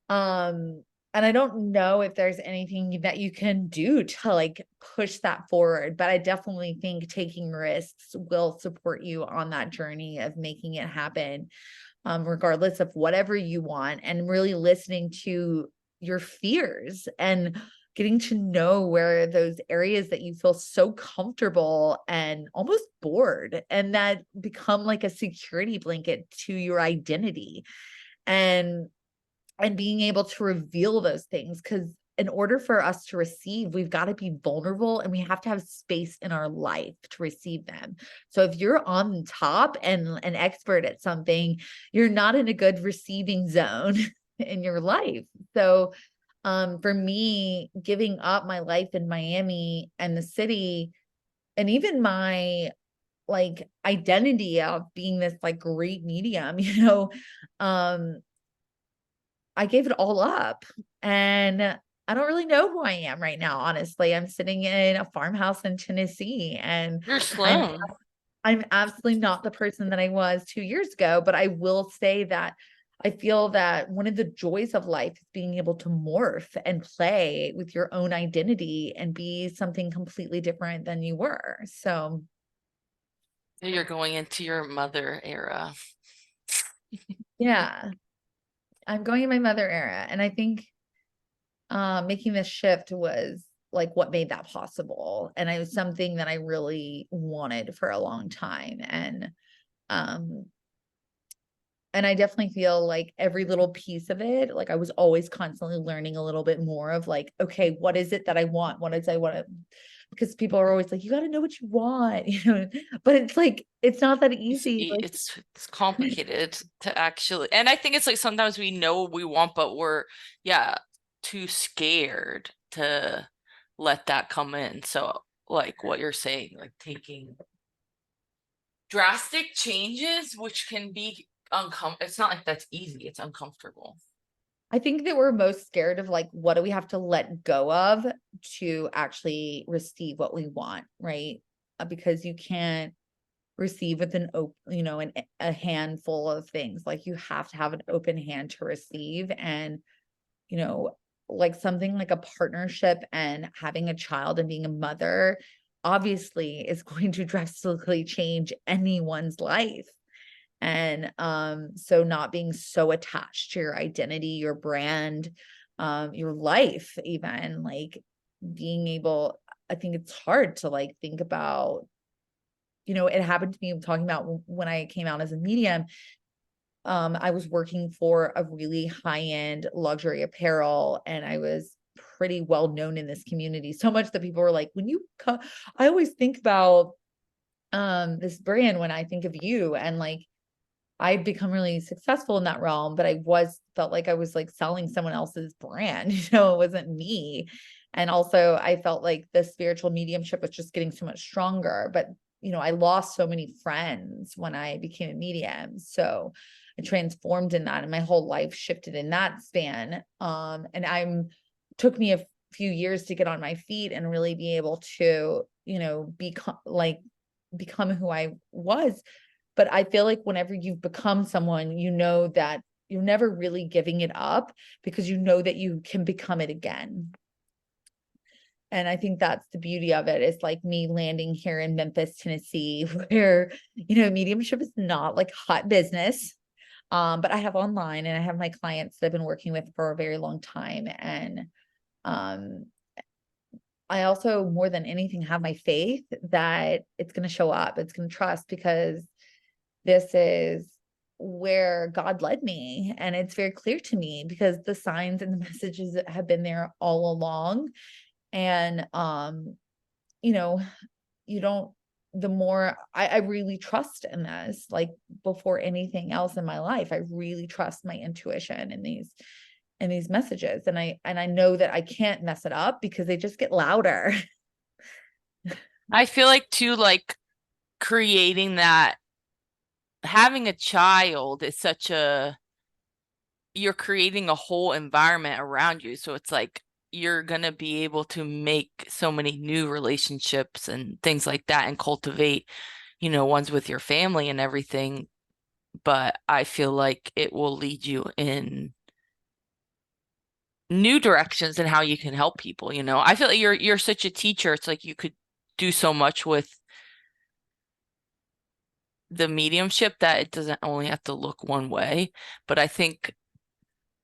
And I don't know if there's anything that you can do to like push that forward, but I definitely think taking risks will support you on that journey of making it happen, regardless of whatever you want, and really listening to your fears and getting to know where those areas that you feel so comfortable and almost bored, and that become like a security blanket to your identity, and being able to reveal those things. Because in order for us to receive, we've got to be vulnerable and we have to have space in our life to receive them. So if you're on top and an expert at something, you're not in a good receiving zone in your life. So for me, giving up my life in Miami and the city, and even my like identity of being this like great medium, um, I gave it all up. And I don't really know who I am right now, honestly. I'm sitting in a farmhouse in Tennessee and You're I'm Sloan. I'm absolutely not the person that I was 2 years ago, but I will say that I feel that one of the joys of life is being able to morph and play with your own identity and be something completely different than you were. So, You're going into your mother era. yeah, I'm going in my mother era. And I think making this shift was like what made that possible. And it was something that I really wanted for a long time. Um, and I definitely feel like every little piece of it, like I was always constantly learning a little bit more of like, okay, what is it that I want? What is I want to, because people are always like, you got to know what you want, but it's like, it's not that easy. Like, It's complicated to actually, and I think it's like sometimes we know what we want, but we're, yeah, too scared to let that come in. So like what you're saying, like taking drastic changes, which can be uncomfortable. It's not like that's easy, it's uncomfortable. I think that we're most scared of like, what do we have to let go of to actually receive what we want, right? Because you can't receive with a handful of things. Like you have to have an open hand to receive. And, you know, like something like a partnership and having a child and being a mother obviously is going to drastically change anyone's life. And so not being so attached to your identity, your brand, your life, even like being able, I think it's hard to like think about, it happened to me. I'm talking about when I came out as a medium. I was working for a really high-end luxury apparel, and I was pretty well known in this community. So much that people were like, when you come, I always think about this brand when I think of you. And like I've become really successful in that realm, but I felt like I was like selling someone else's brand, it wasn't me. And also I felt like the spiritual mediumship was just getting so much stronger. But, I lost so many friends when I became a medium. So I transformed in that and my whole life shifted in that span. And took me a few years to get on my feet and really be able to, become who I was. But I feel like whenever you've become someone, you know that you're never really giving it up because you know that you can become it again. And I think that's the beauty of it, is like me landing here in Memphis, Tennessee, where, mediumship is not like hot business. But I have online and I have my clients that I've been working with for a very long time. And um, I also, more than anything, have my faith that it's going to show up. It's going to trust, because this is where God led me. And it's very clear to me because the signs and the messages have been there all along. And, you know, you don't, the more I really trust in this, like before anything else in my life, I really trust my intuition in these messages. And I know that I can't mess it up because they just get louder. I feel like too, like creating that, having a child is such a, you're creating a whole environment around you. So it's like you're gonna be able to make so many new relationships and things like that and cultivate, ones with your family and everything. But I feel like it will lead you in new directions in how you can help people. I feel like you're such a teacher. It's like you could do so much with the mediumship that it doesn't only have to look one way. But I think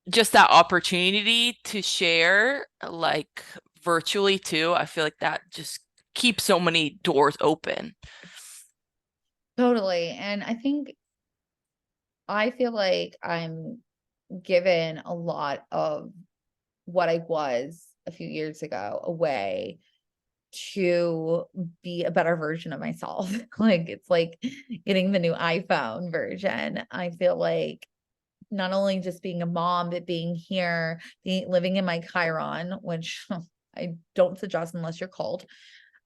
just that opportunity to share, like virtually too, I feel like that just keeps so many doors open. Totally. And I feel like I'm given a lot of what I was a few years ago away to be a better version of myself. Like it's like getting the new iPhone version. I feel like not only just being a mom, but being here, living in my Chiron, which I don't suggest unless you're called.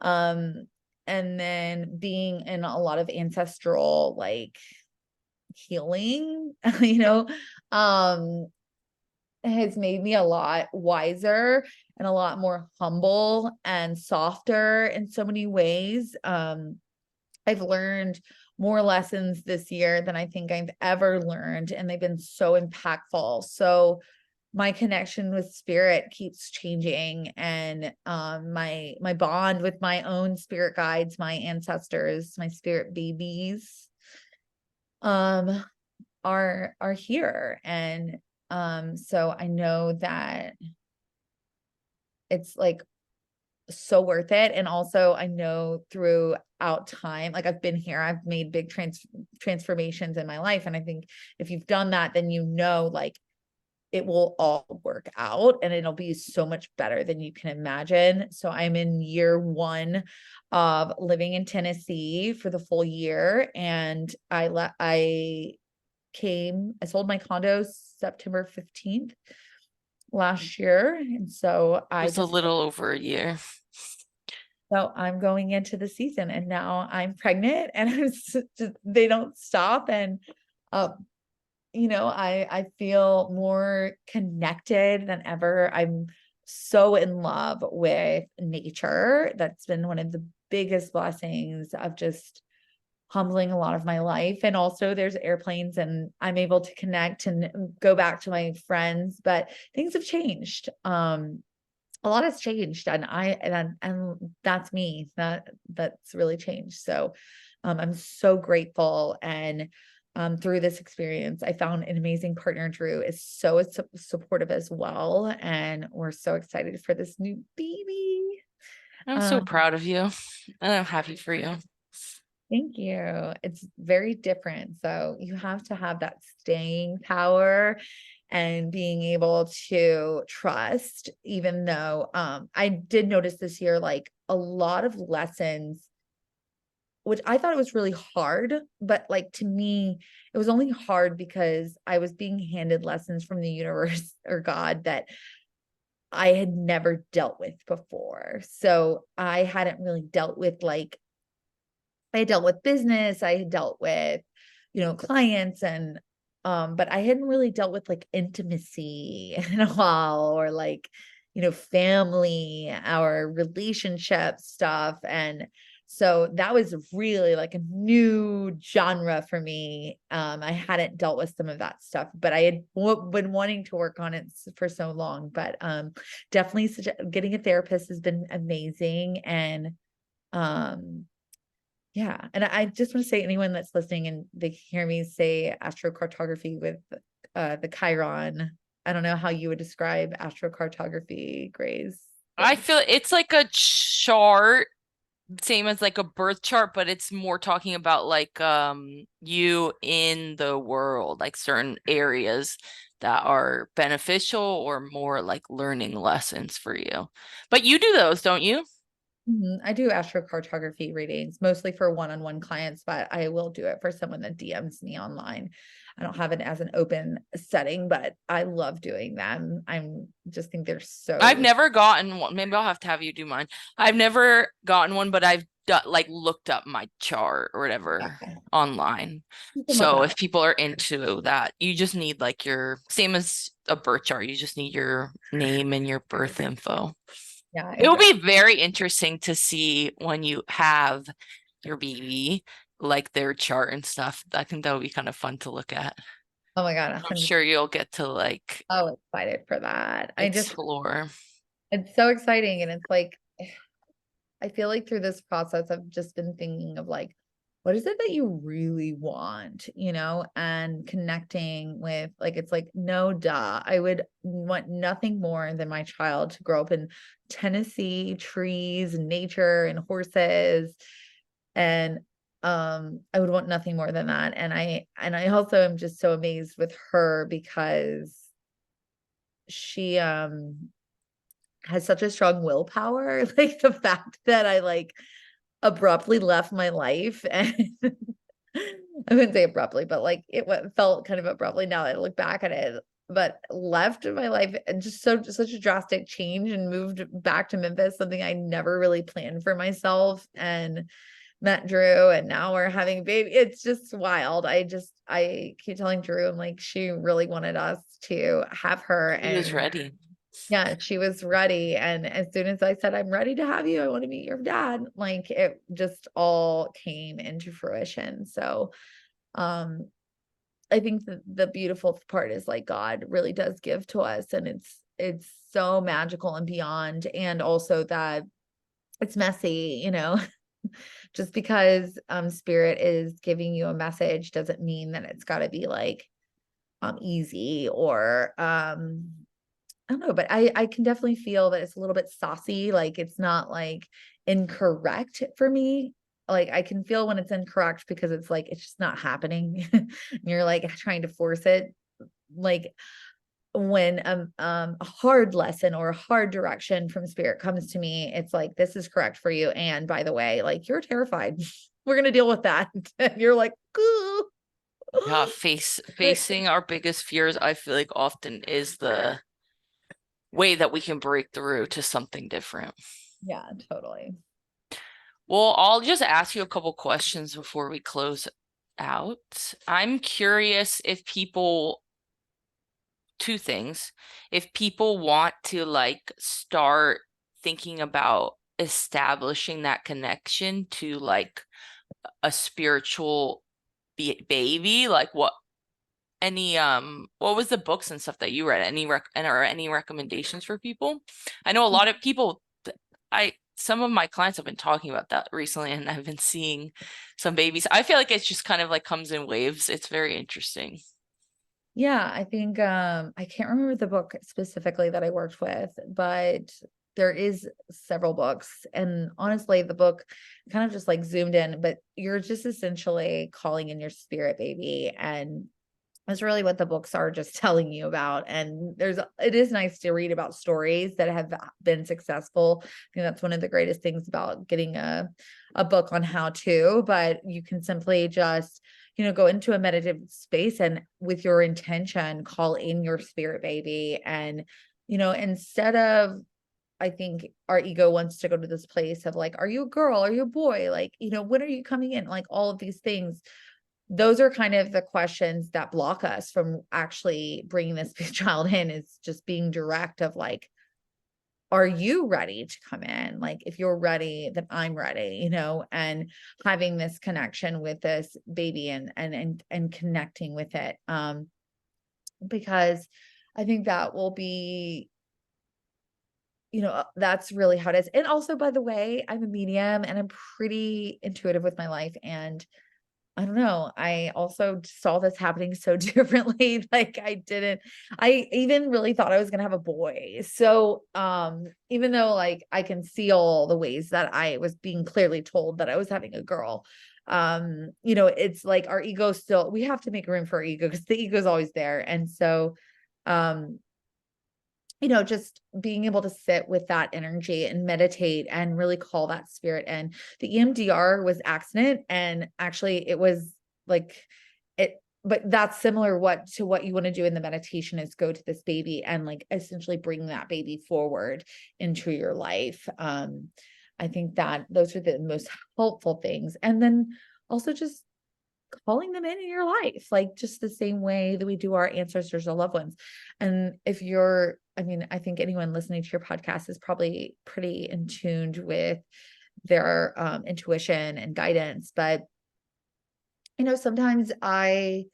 Um, and then being in a lot of ancestral like healing, you know, um, has made me a lot wiser and a lot more humble and softer in so many ways. I've learned more lessons this year than I think I've ever learned, and they've been so impactful. So my connection with spirit keeps changing, and my bond with my own spirit guides, my ancestors, my spirit babies, um, are here. And so I know that it's like so worth it. And also I know throughout time, like I've been here, I've made big transformations in my life. And I think if you've done that, then you know, like it will all work out and it'll be so much better than you can imagine. So I'm in year 1 of living in Tennessee for the full year. And I sold my condo September 15th last year. And so Just a little over a year. so I'm going into the season and now I'm pregnant and they don't stop. And, I feel more connected than ever. I'm so in love with nature. That's been one of the biggest blessings of just humbling a lot of my life. And also there's airplanes and I'm able to connect and go back to my friends, but things have changed. A lot has changed and that's me. That's really changed. So I'm so grateful. And through this experience, I found an amazing partner. Drew is so supportive as well. And we're so excited for this new baby. I'm so proud of you, and I'm happy for you. Thank you. It's very different. So you have to have that staying power and being able to trust, even though I did notice this year, like a lot of lessons, which I thought it was really hard, but like to me, it was only hard because I was being handed lessons from the universe or God that I had never dealt with before. So I hadn't really dealt with I dealt with business, I had dealt with, clients and but I hadn't really dealt with like intimacy in a while or like, family, our relationship stuff. And so that was really like a new genre for me. I hadn't dealt with some of that stuff, but I had been wanting to work on it for so long. But definitely getting a therapist has been amazing. And um yeah. And I just want to say anyone that's listening and they hear me say astrocartography with the Chiron, I don't know how you would describe astrocartography, Grace. I feel it's like a chart, same as like a birth chart, but it's more talking about like you in the world, like certain areas that are beneficial or more like learning lessons for you. But you do those, don't you? I do astrocartography readings, mostly for one-on-one clients, but I will do it for someone that DMs me online. I don't have it as an open setting, but I love doing them. I'm just think they're I've so never gotten one. Maybe I'll have to have you do mine. I've never gotten one, but I've like looked up my chart or whatever yeah, online. you can look it So up. if people are into that, you just need like your same as a birth chart. You just need your name and your birth info. Yeah, It will be very interesting to see when you have your baby, like their chart and stuff. I think that would be kind of fun to look at. oh my God, I'm sure you'll get to like so excited for that. explore. It's so exciting. And it's like, I feel like through this process, I've just been thinking of like, what is it that you really want, and connecting with like, it's like, no, duh. I would want nothing more than my child to grow up in Tennessee, trees, nature, and horses. And I would want nothing more than that. And I also am just so amazed with her because she has such a strong willpower. Like the fact that I like abruptly left my life and I wouldn't say abruptly, but like felt kind of abruptly now that I look back at it, but left my life and just such a drastic change and moved back to Memphis, something I never really planned for myself, and met Drew, and now we're having a baby. It's just wild. I keep telling Drew, I'm like, she really wanted us to have her, He was and ready. yeah, she was ready. And as soon as I said, I'm ready to have you, I want to meet your dad, like it just all came into fruition. So, um, I think the beautiful part is like God really does give to us, and it's so magical and beyond. And also that it's messy, just because spirit is giving you a message doesn't mean that it's got to be like easy or I don't know, but I can definitely feel that it's a little bit saucy. Like it's not like incorrect for me. Like I can feel when it's incorrect because it's like it's just not happening. And you're like trying to force it. Like when a hard lesson or a hard direction from spirit comes to me, it's like this is correct for you. And by the way, like you're terrified. We're gonna deal with that. And you're like, ooh. Yeah, But facing our biggest fears, I feel like often is the way that we can break through to something different. yeah, totally. Well, I'll just ask you a couple questions before we close out. I'm curious if people, two things, if people want to like start thinking about establishing that connection to like a spiritual baby, like what was the books and stuff that you read? Any recommendations for people? I know a lot of people, I some of my clients have been talking about that recently, and I've been seeing some babies. I feel like it's just kind of like comes in waves. It's very interesting. Yeah, I think I can't remember the book specifically that I worked with, but there is several books. And honestly, the book kind of just like zoomed in, but you're just essentially calling in your spirit baby. And that's really what the books are just telling you about. And it is nice to read about stories that have been successful. I think that's one of the greatest things about getting a book on how to, but you can simply just, go into a meditative space and with your intention, call in your spirit baby. And, instead of, I think our ego wants to go to this place of like, are you a girl? Are you a boy? Like, when are you coming in? Like all of these things, those are kind of the questions that block us from actually bringing this child in, is just being direct of like, are you ready to come in? Like, if you're ready, then I'm ready, and having this connection with this baby and connecting with it. Because I think that will be, that's really how it is. And also, by the way, I'm a medium and I'm pretty intuitive with my life. And I don't know. I also saw this happening so differently. Like I even really thought I was going to have a boy. So, even though like I can see all the ways that I was being clearly told that I was having a girl, it's like our ego still, we have to make room for our ego because the ego is always there. And so, um, just being able to sit with that energy and meditate and really call that spirit. And the EMDR was accident. And actually it was like but that's similar to what you want to do in the meditation is go to this baby and like essentially bring that baby forward into your life. I think that those are the most helpful things. And then also just calling them in your life, like just the same way that we do our ancestors or loved ones. And I think anyone listening to your podcast is probably pretty in tuned with their intuition and guidance. But, sometimes I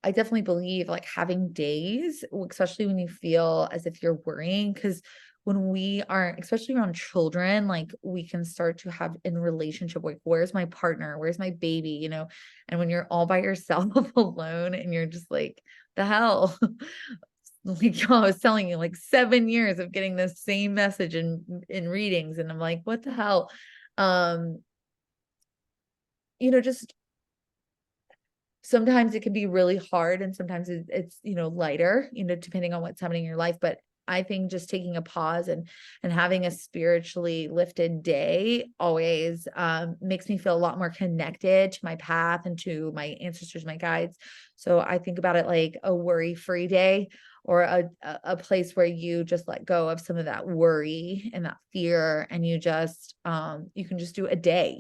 definitely believe like having days, especially when you feel as if you're worrying, because when we are, especially around children, like we can start to have in relationship, like, where's my partner? Where's my baby? And when you're all by yourself alone and you're just like, the hell? Like I was telling you, like 7 years of getting the same message in readings. And I'm like, what the hell? Um, just sometimes it can be really hard and sometimes it's lighter, depending on what's happening in your life. But I think just taking a pause and having a spiritually lifted day always makes me feel a lot more connected to my path and to my ancestors, my guides. So I think about it like a worry-free day, or a place where you just let go of some of that worry and that fear, and you just you can just do a day,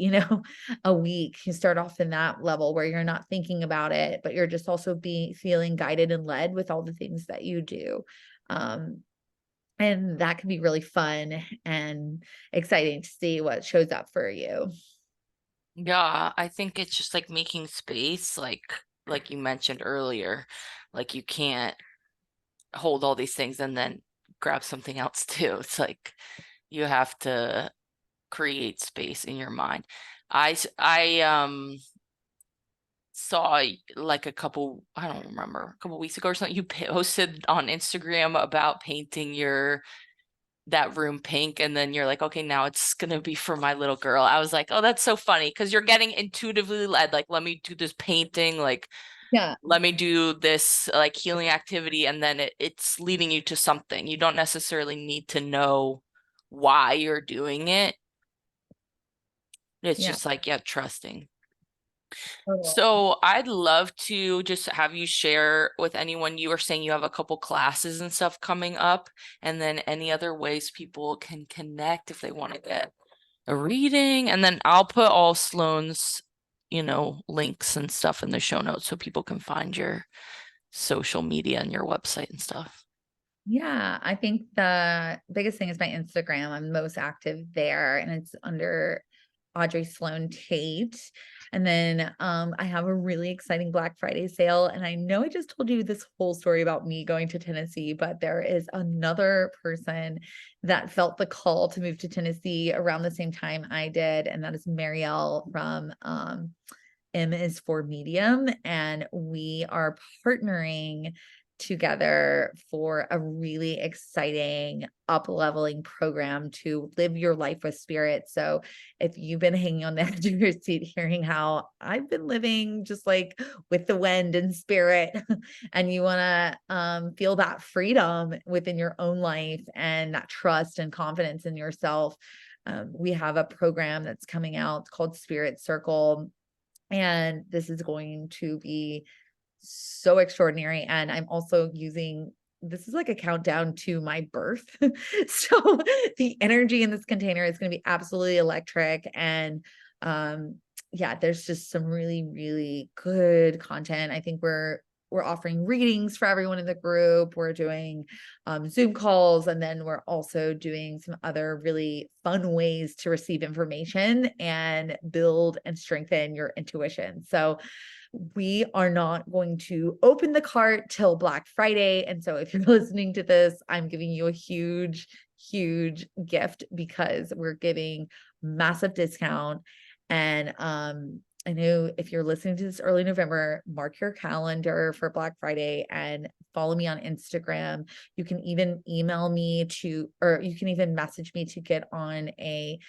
a week. You start off in that level where you're not thinking about it, but you're just also feeling guided and led with all the things that you do. um and that can be really fun and exciting to see what shows up for you. Yeah, I think it's just like making space, like you mentioned earlier, like you can't hold all these things and then grab something else too. It's like you have to create space in your mind. I saw like I don't remember, a couple weeks ago or something, you posted on Instagram about painting that room pink, and then you're like, okay, now it's gonna be for my little girl. I was like, oh, that's so funny, because you're getting intuitively led, like, let me do this painting, like, Yeah. let me do this like healing activity, and then it's leading you to something. You don't necessarily need to know why you're doing it. It's Yeah. just like, yeah, trusting. Totally. So I'd love to just have you share with anyone. You were saying you have a couple classes and stuff coming up, and then any other ways people can connect if they want to get a reading. And then I'll put all Sloan's, links and stuff in the show notes so people can find your social media and your website and stuff. Yeah, I think the biggest thing is my Instagram. I'm most active there, and it's under Audrey Sloan Tate. And then I have a really exciting Black Friday sale. And I know I just told you this whole story about me going to Tennessee, but there is another person that felt the call to move to Tennessee around the same time I did. And that is Marielle from M is for Medium. And we are partnering together for a really exciting up-leveling program to live your life with spirit. So if you've been hanging on the edge of your seat hearing how I've been living just like with the wind and spirit, and you want to feel that freedom within your own life and that trust and confidence in yourself, we have a program that's coming out. It's called Spirit Circle, and this is going to be so extraordinary. And I'm also using, this is like a countdown to my birth. So the energy in this container is going to be absolutely electric. And yeah, there's just some really, really good content. I think we're offering readings for everyone in the group. We're doing Zoom calls, and then we're also doing some other really fun ways to receive information and build and strengthen your intuition. So we are not going to open the cart till Black Friday. And so if you're listening to this, I'm giving you a huge, huge gift, because we're giving massive discount. And I know if you're listening to this early November, mark your calendar for Black Friday and follow me on Instagram. You can even email me or you can even message me to get on a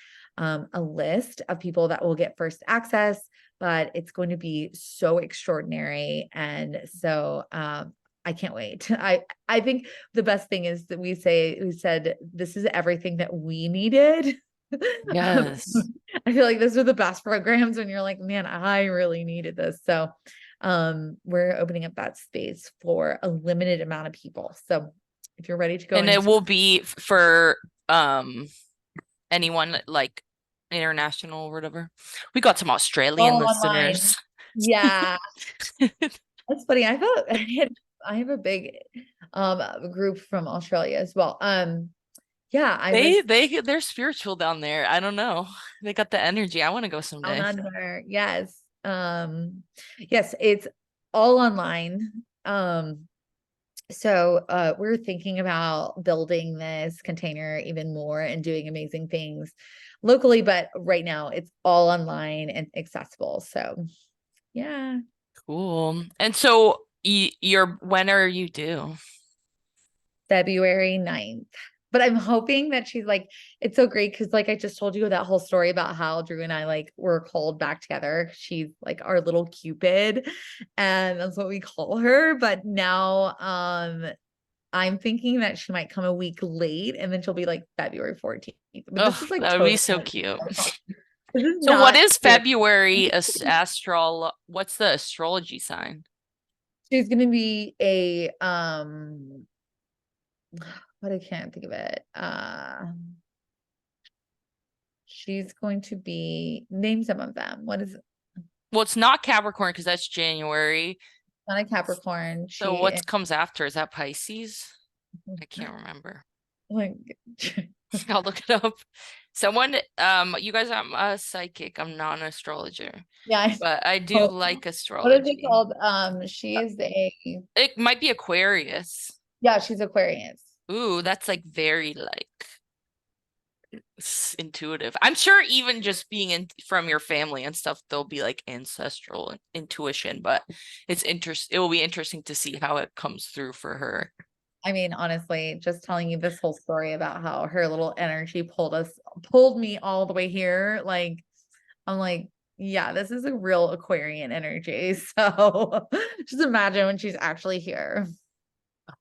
list of people that will get first access. But it's going to be so extraordinary. And so I can't wait. I think the best thing is that we said, this is everything that we needed. Yes. I feel like those are the best programs when you're like, man, I really needed this. So we're opening up that space for a limited amount of people. So if you're ready to go And it into will be for anyone like international or whatever. We got some Australian all online. listeners. Yeah, that's funny. I have a big group from Australia as well. Yeah, I was They're spiritual down there. I don't know. They got the energy. I want to go down someday. under. Yes. Yes, it's all online. So we're thinking about building this container even more and doing amazing things locally, but right now it's all online and accessible. So yeah. Cool. And so when are you due? February 9th. But I'm hoping that she's like, it's so great because like I just told you that whole story about how Drew and I like were called back together. She's like our little Cupid, and that's what we call her. But now I'm thinking that she might come a week late and then she'll be like February 14th. But this Oh, is like that would be so totally, cute. this is So what not is fair. February what's the astrology sign? She's gonna be a but I can't think of it. She's going to be name some of them. What is Well, it's not Capricorn because that's January. not a Capricorn? So She what comes after? Is that Pisces? I can't remember. like I'll look it up. Someone, you guys, I'm a psychic. I'm not an astrologer, yeah. but I do Oh, like what is it astrology. called? She is a It might be Aquarius. yeah, she's Aquarius. Ooh, that's like very like intuitive. I'm sure even just being in from your family and stuff, there'll be like ancestral intuition, but it will be interesting to see how it comes through for her. I mean, honestly, just telling you this whole story about how her little energy pulled me all the way here. Like, I'm like, yeah, this is a real Aquarian energy. So just imagine when she's actually here.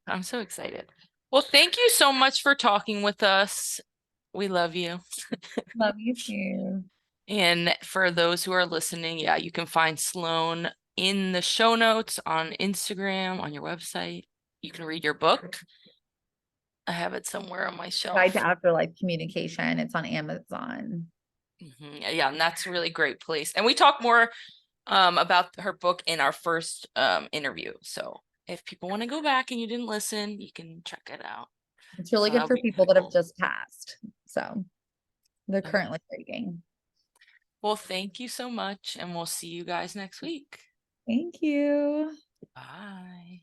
I'm so excited. Well, thank you so much for talking with us. We love you. Love you too. And for those who are listening, yeah, you can find Sloan in the show notes on Instagram, on your website. You can read your book. I have it somewhere on my Guide to shelf. Afterlife Communication. It's on Amazon. Yeah, and that's a really great place. And we talk more about her book in our first interview. So if people want to go back and you didn't listen, you can check it out. It's really So good that'll for be people really that have cool. just passed. So they're Okay. currently reading. Well, thank you so much, and we'll see you guys next week. Thank you. Bye.